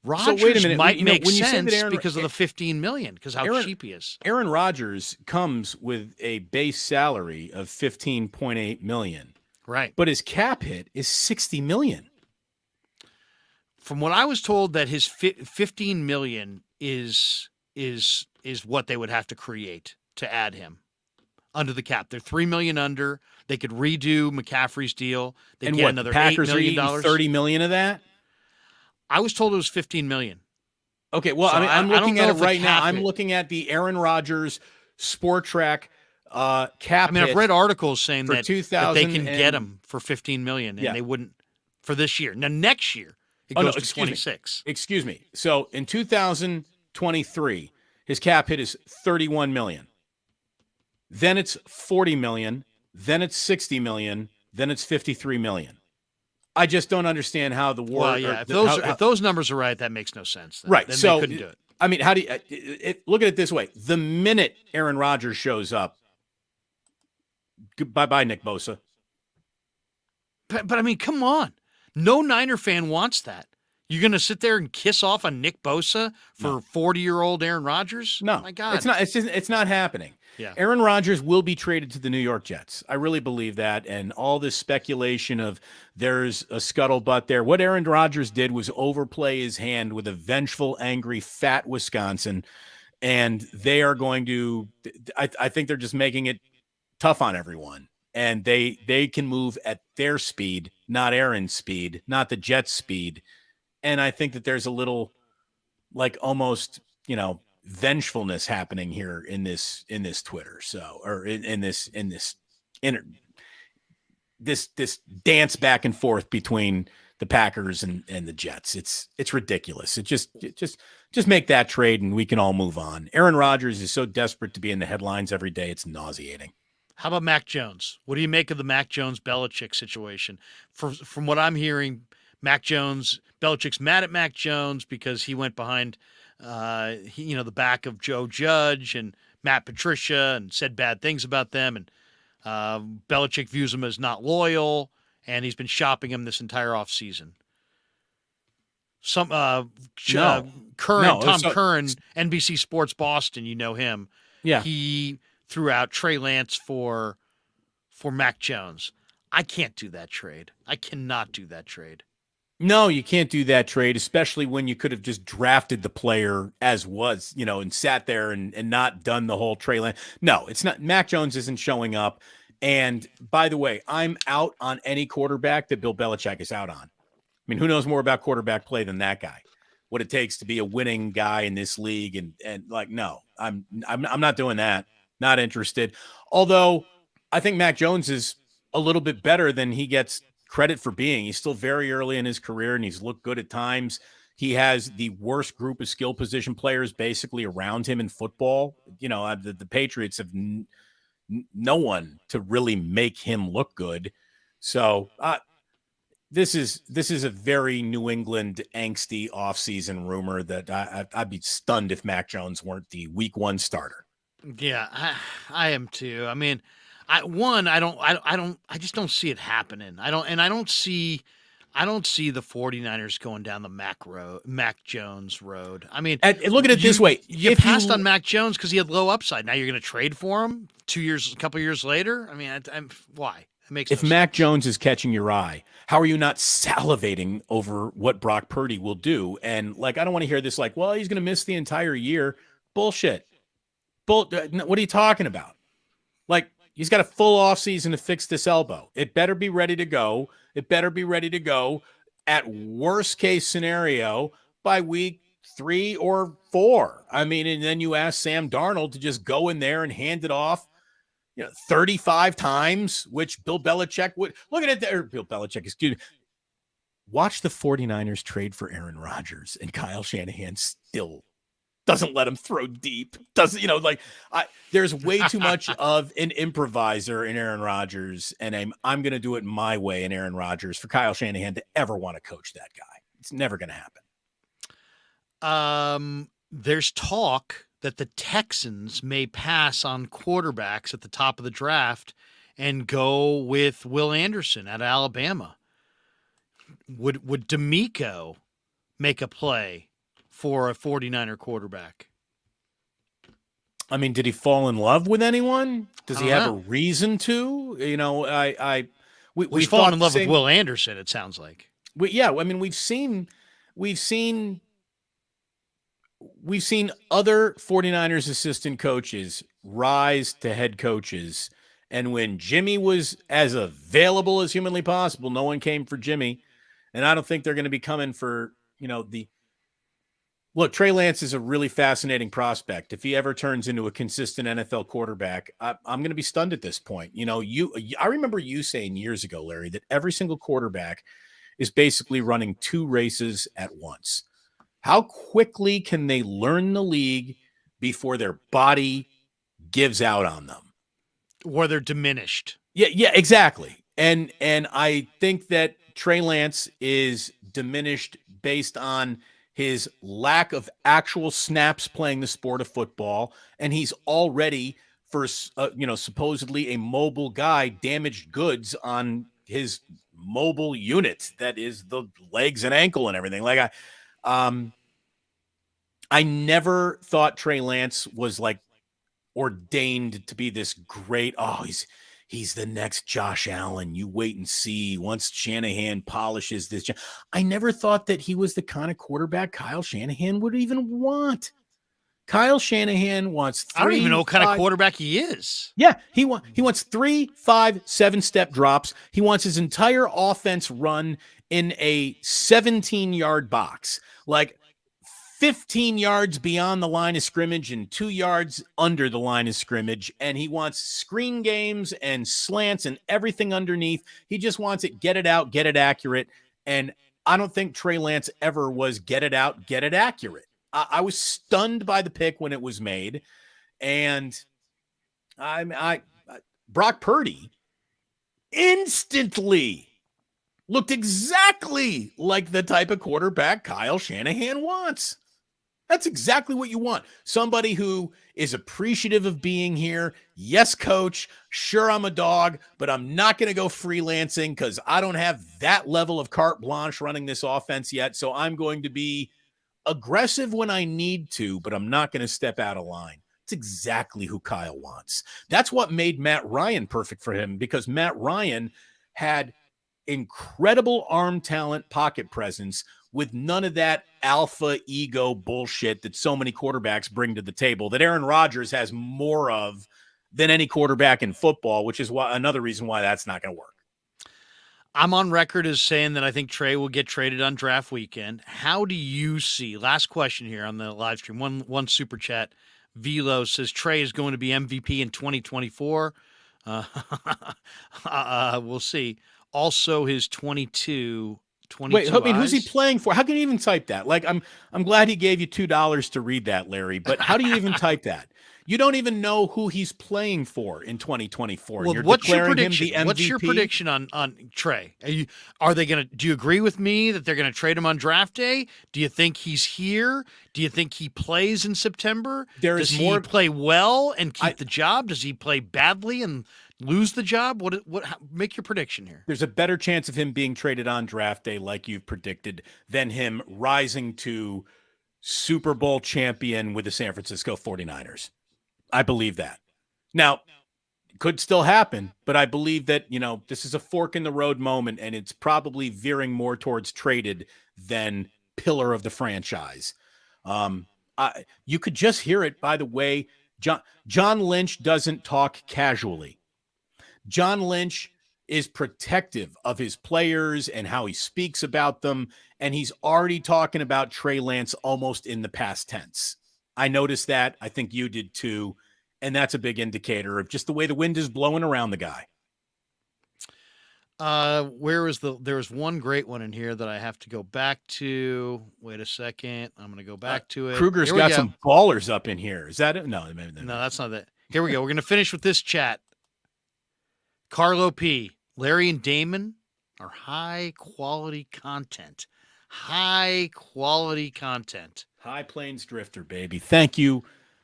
Rodgers so wait a minute. might make when you sense say that because of the $15 million, because how cheap he is. Aaron Rodgers comes with a base salary of $15.8 million. Right. But his cap hit is $60 million. From what I was told, that his $15 million is what they would have to create to add him under the cap. They're $3 million under. They could redo McCaffrey's deal. They get another Packers $8 million. Are $30 million of that? I was told it was $15 million. Okay, well, So I mean, I'm looking at it right now. cap I'm hit- looking at the Aaron Rodgers Sport Track cap. I mean, I've read articles saying for that they can 2000 get him for $15 million, and Yeah. they wouldn't for this year. Now, next year it goes to 26. Excuse me. So in 2023, his cap hit is $31 million. Then it's $40 million. Then it's $60 million. Then it's $53 million. I just don't understand how the war. Well, yeah. If those numbers are right, that makes no sense. Then. Right. Then So they couldn't do it. I mean, how do you look at it this way? The minute Aaron Rodgers shows up, bye-bye, Nick Bosa. But I mean, come on. No Niner fan wants that. You're going to sit there and kiss off on Nick Bosa for 40-year-old Aaron Rodgers? No, My God. it's not. It's not happening. Yeah. Aaron Rodgers will be traded to the New York Jets. I really believe that. And all this speculation of there's a scuttlebutt there. What Aaron Rodgers did was overplay his hand with a vengeful, angry, fat Wisconsin. And they are going to, I think they're just making it tough on everyone. And they can move at their speed, not Aaron's speed, not the Jets' speed. And I think that there's a little, like, almost, vengefulness happening here in this Twitter. So, or in this dance back and forth between the Packers and the Jets. It's ridiculous. Just make that trade and we can all move on. Aaron Rodgers is so desperate to be in the headlines every day. It's nauseating. How about Mac Jones? What do you make of the Mac Jones-Belichick situation? From what I'm hearing, Belichick's mad at Mac Jones because he went behind the back of Joe Judge and Matt Patricia and said bad things about them. And Belichick views him as not loyal, and he's been shopping him this entire offseason. Tom Curran, NBC Sports Boston, you know him. Yeah. He threw out Trey Lance for Mac Jones. I can't do that trade. I cannot do that trade. No, you can't do that trade, especially when you could have just drafted the player as was, and sat there and not done the whole Trey Lance. No, it's not. Mac Jones isn't showing up. And by the way, I'm out on any quarterback that Bill Belichick is out on. I mean, who knows more about quarterback play than that guy? What it takes to be a winning guy in this league, and like, no, I'm not doing that. Not interested. Although I think Mac Jones is a little bit better than he gets credit for being. He's still very early in his career and he's looked good at times. He has the worst group of skill position players basically around him in football. The Patriots have no one to really make him look good. So this is a very New England angsty offseason rumor that I'd be stunned if Mac Jones weren't the week 1 starter. Yeah, I am too. I mean, I just don't see it happening. I don't see I don't see the 49ers going down the Mac Jones road. I mean, And look at it this way. You passed on Mac Jones because he had low upside. Now you're going to trade for him a couple years later? I mean, why? It makes no if sense. Mac Jones is catching your eye, how are you not salivating over what Brock Purdy will do? And like, I don't want to hear this like, well, he's going to miss the entire year. Bullshit. What are you talking about? Like, he's got a full offseason to fix this elbow. It better be ready to go. It better be ready to go at worst case scenario by week 3 or 4. I mean, and then you ask Sam Darnold to just go in there and hand it off, 35 times, which Bill Belichick would look at it there. Bill Belichick, excuse me. Watch the 49ers trade for Aaron Rodgers, and Kyle Shanahan still doesn't let him throw deep. There's way too much of an improviser in Aaron Rodgers, and I'm going to do it my way in Aaron Rodgers for Kyle Shanahan to ever want to coach that guy. It's never going to happen. There's talk that the Texans may pass on quarterbacks at the top of the draft and go with Will Anderson at Alabama. Would D'Amico make a play for a 49er quarterback? I mean, did he fall in love with anyone? Does he have a reason to? We've fallen in love with Will Anderson, it sounds like. We've seen other 49ers assistant coaches rise to head coaches. And when Jimmy was as available as humanly possible, no one came for Jimmy. And I don't think they're going to be coming for, Look, Trey Lance is a really fascinating prospect. If he ever turns into a consistent NFL quarterback, I'm going to be stunned at this point. I remember you saying years ago, Larry, that every single quarterback is basically running 2 races at once. How quickly can they learn the league before their body gives out on them? Or they're diminished. Yeah, exactly. And I think that Trey Lance is diminished based on his lack of actual snaps playing the sport of football, and he's already, for supposedly a mobile guy, damaged goods on his mobile unit, that is the legs and ankle and everything. Like I never thought Trey Lance was like ordained to be this great. Oh, he's the next Josh Allen. You wait and see once Shanahan polishes this. I never thought that he was the kind of quarterback Kyle Shanahan would even want. Kyle Shanahan wants 3. I don't even know what kind of quarterback he is. Yeah, he wants 3, 5, 7-step drops. He wants his entire offense run in a 17-yard box, like 15 yards beyond the line of scrimmage and 2 yards under the line of scrimmage. And he wants screen games and slants and everything underneath. He just wants it, get it out, get it accurate. And I don't think Trey Lance ever was get it out, get it accurate. I was stunned by the pick when it was made. And Brock Purdy instantly looked exactly like the type of quarterback Kyle Shanahan wants. That's exactly what you want. Somebody who is appreciative of being here. Yes, coach. Sure, I'm a dog, but I'm not going to go freelancing because I don't have that level of carte blanche running this offense yet. So I'm going to be aggressive when I need to, but I'm not going to step out of line. It's exactly who Kyle wants. That's what made Matt Ryan perfect for him, because Matt Ryan had incredible arm talent, pocket presence, with none of that alpha ego bullshit that so many quarterbacks bring to the table, that Aaron Rodgers has more of than any quarterback in football, which is another reason why that's not going to work. I'm on record as saying that I think Trey will get traded on draft weekend. How do you see, last question here on the live stream, one super chat, Velo says Trey is going to be MVP in 2024. We'll see. Also his 22 Wait, I mean, eyes. who's he playing for? How can you even type that? Like, I'm glad he gave you $2 to read that, Larry, but how do you even type that? You don't even know who he's playing for in 2024. Well, what's your prediction? What's your prediction on Trey? Are they going to? Do you agree with me that they're going to trade him on draft day? Do you think he's here? Do you think he plays in September? Does he play well and keep the job? Does he play badly and lose the job? Make your prediction here. There's a better chance of him being traded on draft day, like you've predicted, than him rising to Super Bowl champion with the San Francisco 49ers. I believe that. Now, it could still happen, but I believe that, this is a fork in the road moment, and it's probably veering more towards traded than pillar of the franchise. You could just hear it by the way John Lynch doesn't talk casually. John Lynch is protective of his players and how he speaks about them, and he's already talking about Trey Lance almost in the past tense. I noticed that. I think you did too, and that's a big indicator of just the way the wind is blowing around the guy. There was one great one in here that I have to go back to. Wait a second. I'm going to go back to it. Krueger's got some ballers up in here. Is that it? No, that's not that. Here we go. We're going to finish with this chat. Carlo P. Larry and Damon are high-quality content. High-quality content. High Plains Drifter, baby. Thank you.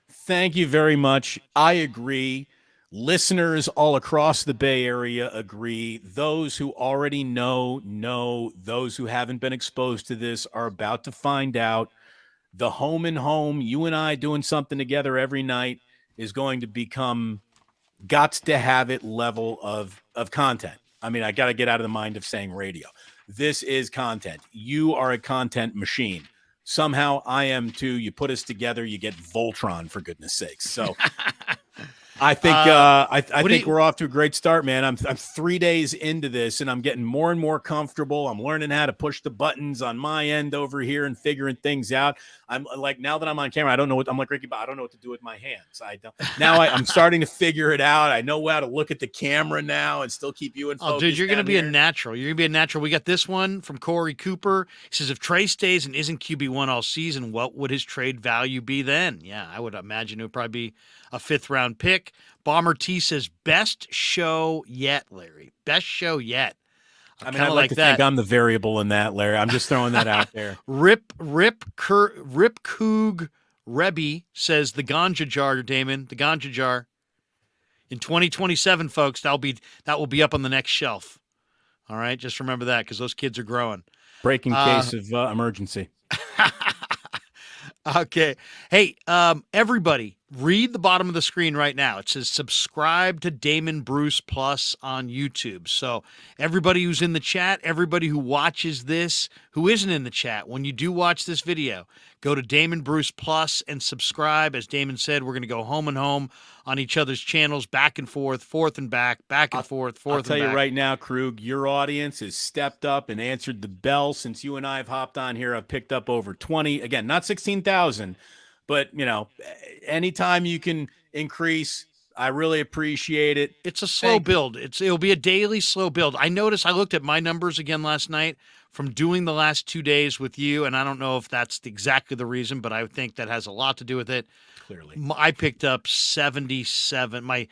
Thank you very much. I agree. Listeners all across the Bay Area agree. Those who already know. Those who haven't been exposed to this are about to find out. The home and home, you and I doing something together every night is going to become gots to have it level of content. I mean, I got to get out of the mind of saying radio. This is content. You are a content machine. Somehow I am too. You put us together, you get Voltron, for goodness sakes. So I think I think we're off to a great start, man. I'm 3 days into this, and I'm getting more and more comfortable. I'm learning how to push the buttons on my end over here and figuring things out. I'm like, now that I'm on camera, I don't know what I'm like Ricky, but I don't know what to do with my hands. I'm starting to figure it out. I know how to look at the camera now and still keep you in focus. Oh, dude, you're going to be a natural. You're going to be a natural. We got this one from Corey Cooper. He says, if Trey stays and isn't QB1 all season, what would his trade value be then? Yeah, I would imagine it would probably be a 5th-round pick. Bomber T says, best show yet, Larry. Best show yet. I'd like to think I'm the variable in that, Larry. I'm just throwing that out there. Rip Koog Rebbe says the ganja jar, Damon, the ganja jar. In 2027, folks, that will be up on the next shelf. All right, just remember that because those kids are growing. Breaking case of emergency. Okay. Hey, everybody, read the bottom of the screen right now. It says subscribe to Damon Bruce Plus on YouTube. So everybody who's in the chat, everybody who watches this, who isn't in the chat, when you do watch this video, go to Damon Bruce Plus and subscribe. As Damon said, we're going to go home and home on each other's channels, back and forth and back and forth and back. I'll tell you right now, Krug, your audience has stepped up and answered the bell. Since you and I have hopped on here, I've picked up over 20. Again, not 16,000, but, anytime you can increase, I really appreciate it. It's a slow build. It'll be a daily slow build. I noticed, I looked at my numbers again last night from doing the last 2 days with you, and I don't know if that's exactly the reason, but I think that has a lot to do with it. Clearly. I picked up 77. My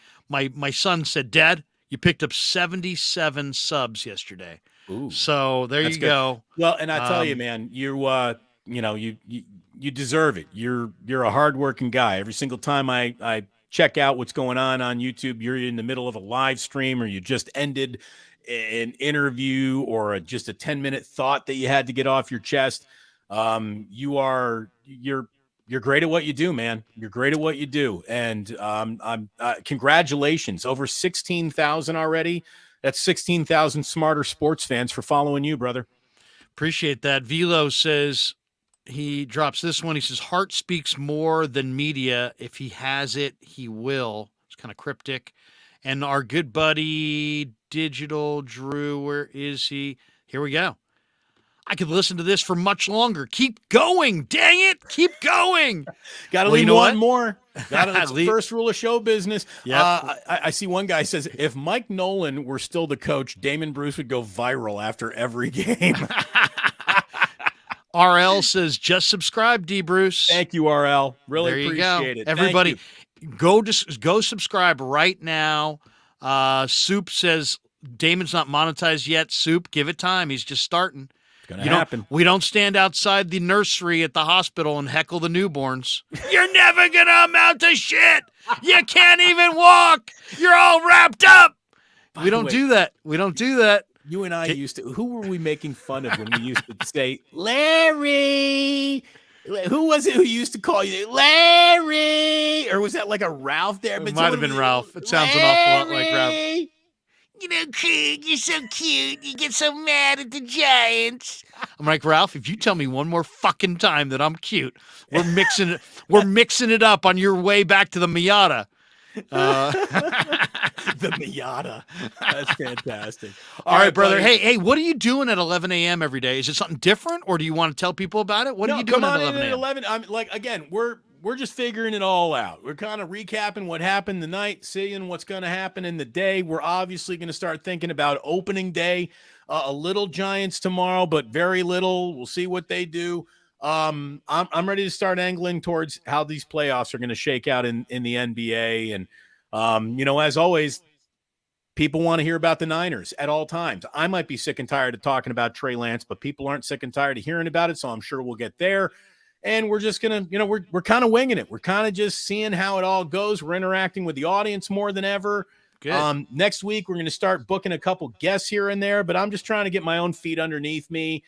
son said, Dad, you picked up 77 subs yesterday. Ooh, so there you go. Well, and I tell you, man, you deserve it. You're a hardworking guy. Every single time I check out what's going on YouTube, you're in the middle of a live stream or you just ended an interview or just a 10-minute thought that you had to get off your chest. You're great at what you do, man. You're great at what you do. And congratulations. Over 16,000 already. That's 16,000 smarter sports fans for following you, brother. Appreciate that. Velo says, he drops this one. He says, heart speaks more than media. If he has it, he will. It's kind of cryptic. And our good buddy, Digital Drew, where is he? Here we go. I could listen to this for much longer. Keep going. Dang it. Keep going. Got to leave one more. That's the first rule of show business. Yep. I see one guy says, if Mike Nolan were still the coach, Damon Bruce would go viral after every game. RL says, just subscribe, D. Bruce. Thank you, RL. Really appreciate it. Everybody, go subscribe right now. Soup says, Damon's not monetized yet. Soup, give it time. He's just starting. Gonna happen. We don't stand outside the nursery at the hospital and heckle the newborns. You're never gonna amount to shit. You can't even walk. You're all wrapped up. We don't do that. We don't do that. You and I used to. Who were we making fun of when we used to say, Larry? Who was it who used to call you Larry? Or was that like a Ralph there? It might have been Ralph. It sounds an awful lot like Ralph. You know, Krueg, you're so cute. You get so mad at the Giants. I'm like, Ralph, if you tell me one more fucking time that I'm cute, we're mixing it. We're mixing it up on your way back to the Miata. The Miata. That's fantastic. All right, brother. Buddy. Hey, what are you doing at 11 a.m. every day? Is it something different, or do you want to tell people about it? What are you doing at 11 a.m.? 11. I'm like, again, we're just figuring it all out. We're kind of recapping what happened the night, seeing what's going to happen in the day. We're obviously going to start thinking about opening day. A little Giants tomorrow, but very little. We'll see what they do. I'm ready to start angling towards how these playoffs are going to shake out in the NBA. And, as always, people want to hear about the Niners at all times. I might be sick and tired of talking about Trey Lance, but people aren't sick and tired of hearing about it. So I'm sure we'll get there. And we're just going to, we're kind of winging it. We're kind of just seeing how it all goes. We're interacting with the audience more than ever. Good. Next week, we're going to start booking a couple guests here and there, but I'm just trying to get my own feet underneath me.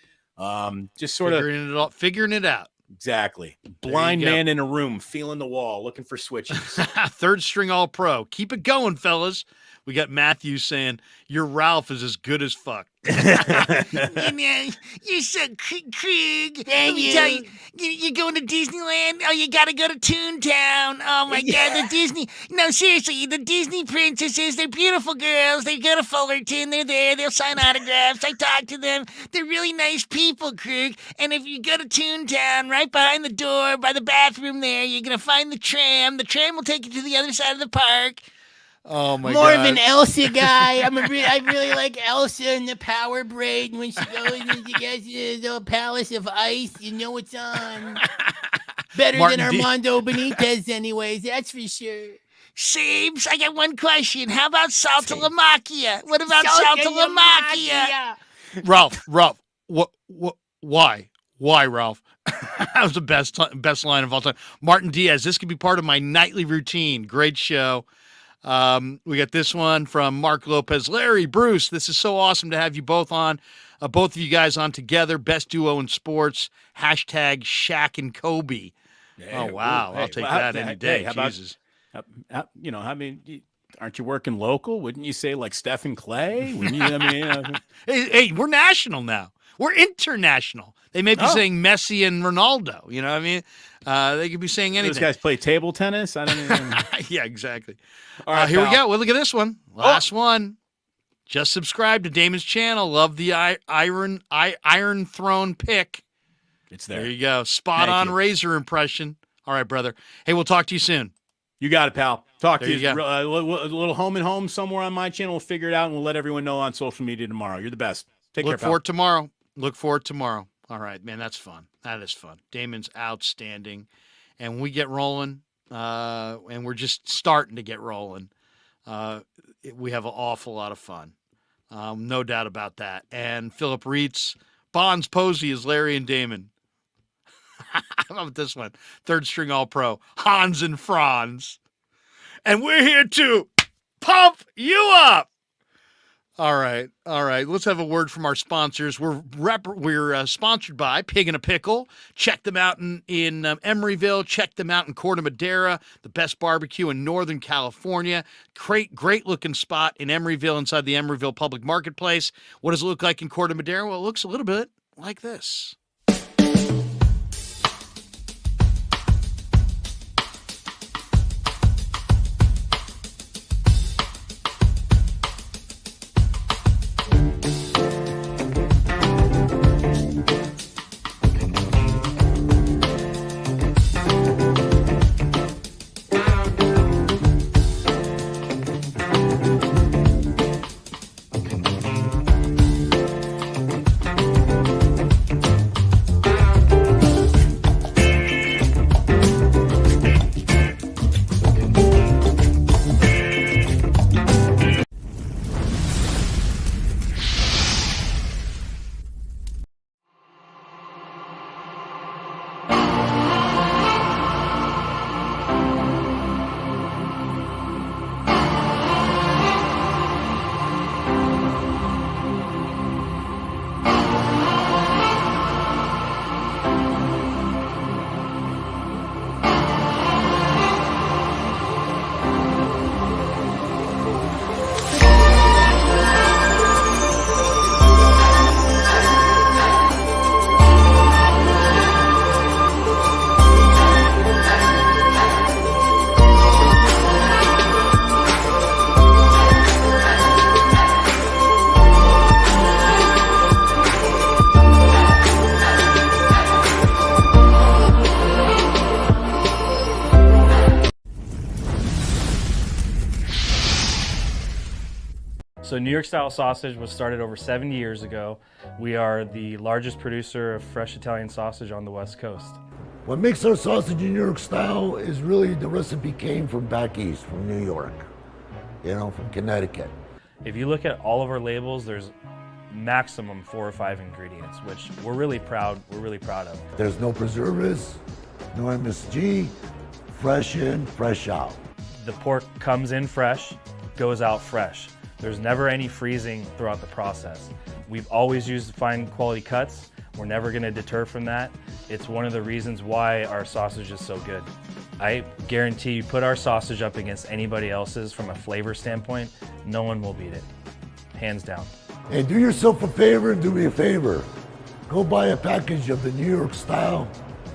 Just sort of figuring it out. Exactly. Blind man in a room, feeling the wall, looking for switches. Third string all pro. Keep it going, fellas. We got Matthew saying, your Ralph is as good as fuck. You know, you're so Krueg. Let me tell you, you're going to Disneyland? Oh, you got to go to Toontown. Oh, my God, the Disney. No, seriously, the Disney princesses, they're beautiful girls. They go to Fullerton. They're there. They'll sign autographs. I talk to them. They're really nice people, Krueg. And if you go to Toontown, right behind the door, by the bathroom there, you're going to find the tram. The tram will take you to the other side of the park. Oh my More God. of an Elsa guy. I really like Elsa and the power braid when she goes and she gets the Palace of Ice. You know it's on. Better Martin than Armando Benitez anyways, that's for sure. Sabes, I got one question. How about Salta La Macchia? What about Salta La Macchia? Ralph, why, Ralph? That was the best line of all time. Martin Diaz, this could be part of my nightly routine. Great show. We got this one from Mark Lopez. Larry, Bruce, this is so awesome to have you both on. Both of you guys on together. Best duo in sports. Hashtag Shaq and Kobe. Yeah, oh, wow. I'll take that any day. How Jesus. Aren't you working local? Wouldn't you say like Stephen Clay? Wouldn't you? Hey, we're national now. We're international. They may be saying Messi and Ronaldo. You know what I mean? They could be saying anything. Those guys play table tennis? I don't even... Yeah, exactly. All right, here we go. Well, look at this one. Last one. Just subscribe to Damon's channel. Love the Iron Throne pick. It's there. There you go. Spot on Razor impression. All right, brother. Hey, we'll talk to you soon. You got it, pal. Talk to you. A little home and home somewhere on my channel. We'll figure it out, and we'll let everyone know on social media tomorrow. You're the best. Take care, pal. Look forward tomorrow. All right, man, that's fun. That is fun. Damon's outstanding. And when we get rolling, and we're just starting to get rolling, we have an awful lot of fun. No doubt about that. And Philip Reitz, Bonds Posey is Larry and Damon. How about this one? Third string all-pro, Hans and Franz. And we're here to pump you up. All right. Let's have a word from our sponsors. We're sponsored by Pig and a Pickle. Check them out in Emeryville. Check them out in Corte Madera, the best barbecue in Northern California. Great looking spot in Emeryville, inside the Emeryville Public Marketplace. What does it look like in Corte Madera? Well, it looks a little bit like this. So New York style sausage was started over 70 years ago. We are the largest producer of fresh Italian sausage on the West Coast. What makes our sausage in New York style is really the recipe came from back east, from New York, from Connecticut. If you look at all of our labels, there's maximum 4 or 5 ingredients, which we're really proud of. There's no preservatives, no MSG, fresh in, fresh out. The pork comes in fresh, goes out fresh. There's never any freezing throughout the process. We've always used fine quality cuts. We're never gonna deter from that. It's one of the reasons why our sausage is so good. I guarantee you put our sausage up against anybody else's from a flavor standpoint, no one will beat it, hands down. Hey, do yourself a favor and do me a favor. Go buy a package of the New York style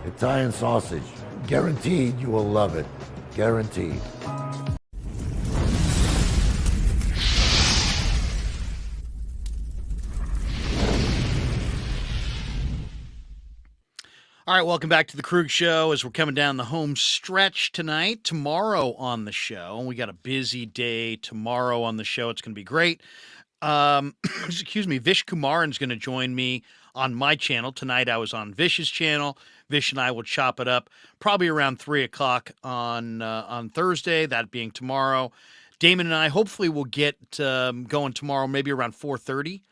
Italian sausage. Guaranteed you will love it, guaranteed. All right, welcome back to the Krueg Show as we're coming down the home stretch tonight. Tomorrow on the show, we got a busy day tomorrow on the show. It's going to be great. Excuse me, Vish Kumaran's going to join me on my channel. Tonight I was on Vish's channel. Vish and I will chop it up probably around 3 o'clock on Thursday, that being tomorrow. Damon and I hopefully will get going tomorrow, maybe around 4:30.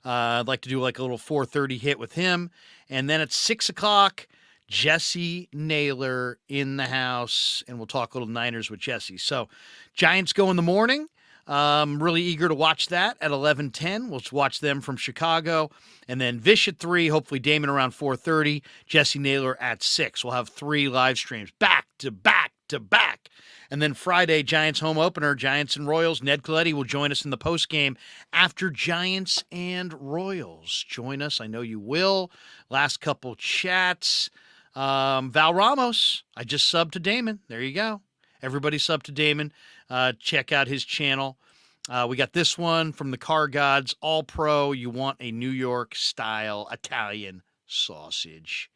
I'd like to do like a little 4:30 hit with him. And then at 6 o'clock, Jesse Naylor in the house, and we'll talk a little Niners with Jesse. So Giants go in the morning. Really eager to watch that at 11:10. We'll watch them from Chicago. And then Vish at 3, hopefully Damon around 4:30, Jesse Naylor at 6. We'll have 3 live streams back to back to back. And then Friday, Giants home opener, Giants and Royals. Ned Coletti will join us in the postgame after Giants and Royals. Join us. I know you will. Last couple chats. Val Ramos, I just subbed to Damon. There you go. Everybody sub to Damon. Check out his channel. We got this one from the Car Gods. All Pro, you want a New York-style Italian sausage.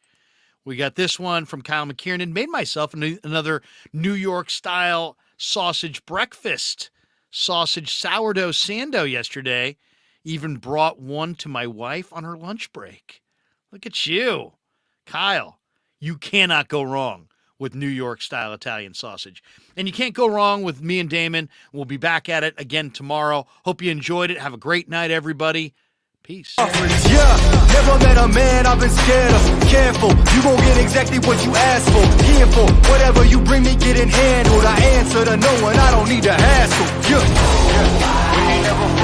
We got this one from Kyle McKiernan. Made myself another New York-style sausage breakfast. Sausage sourdough sando yesterday. Even brought one to my wife on her lunch break. Look at you. Kyle, you cannot go wrong with New York-style Italian sausage. And you can't go wrong with me and Damon. We'll be back at it again tomorrow. Hope you enjoyed it. Have a great night, everybody. Peace. Yeah, never met a man I've been scared of. Careful, you gon' get exactly what you asked for. Here for whatever you bring me, getting handled. I answer to no one, I don't need to hassle. Yeah.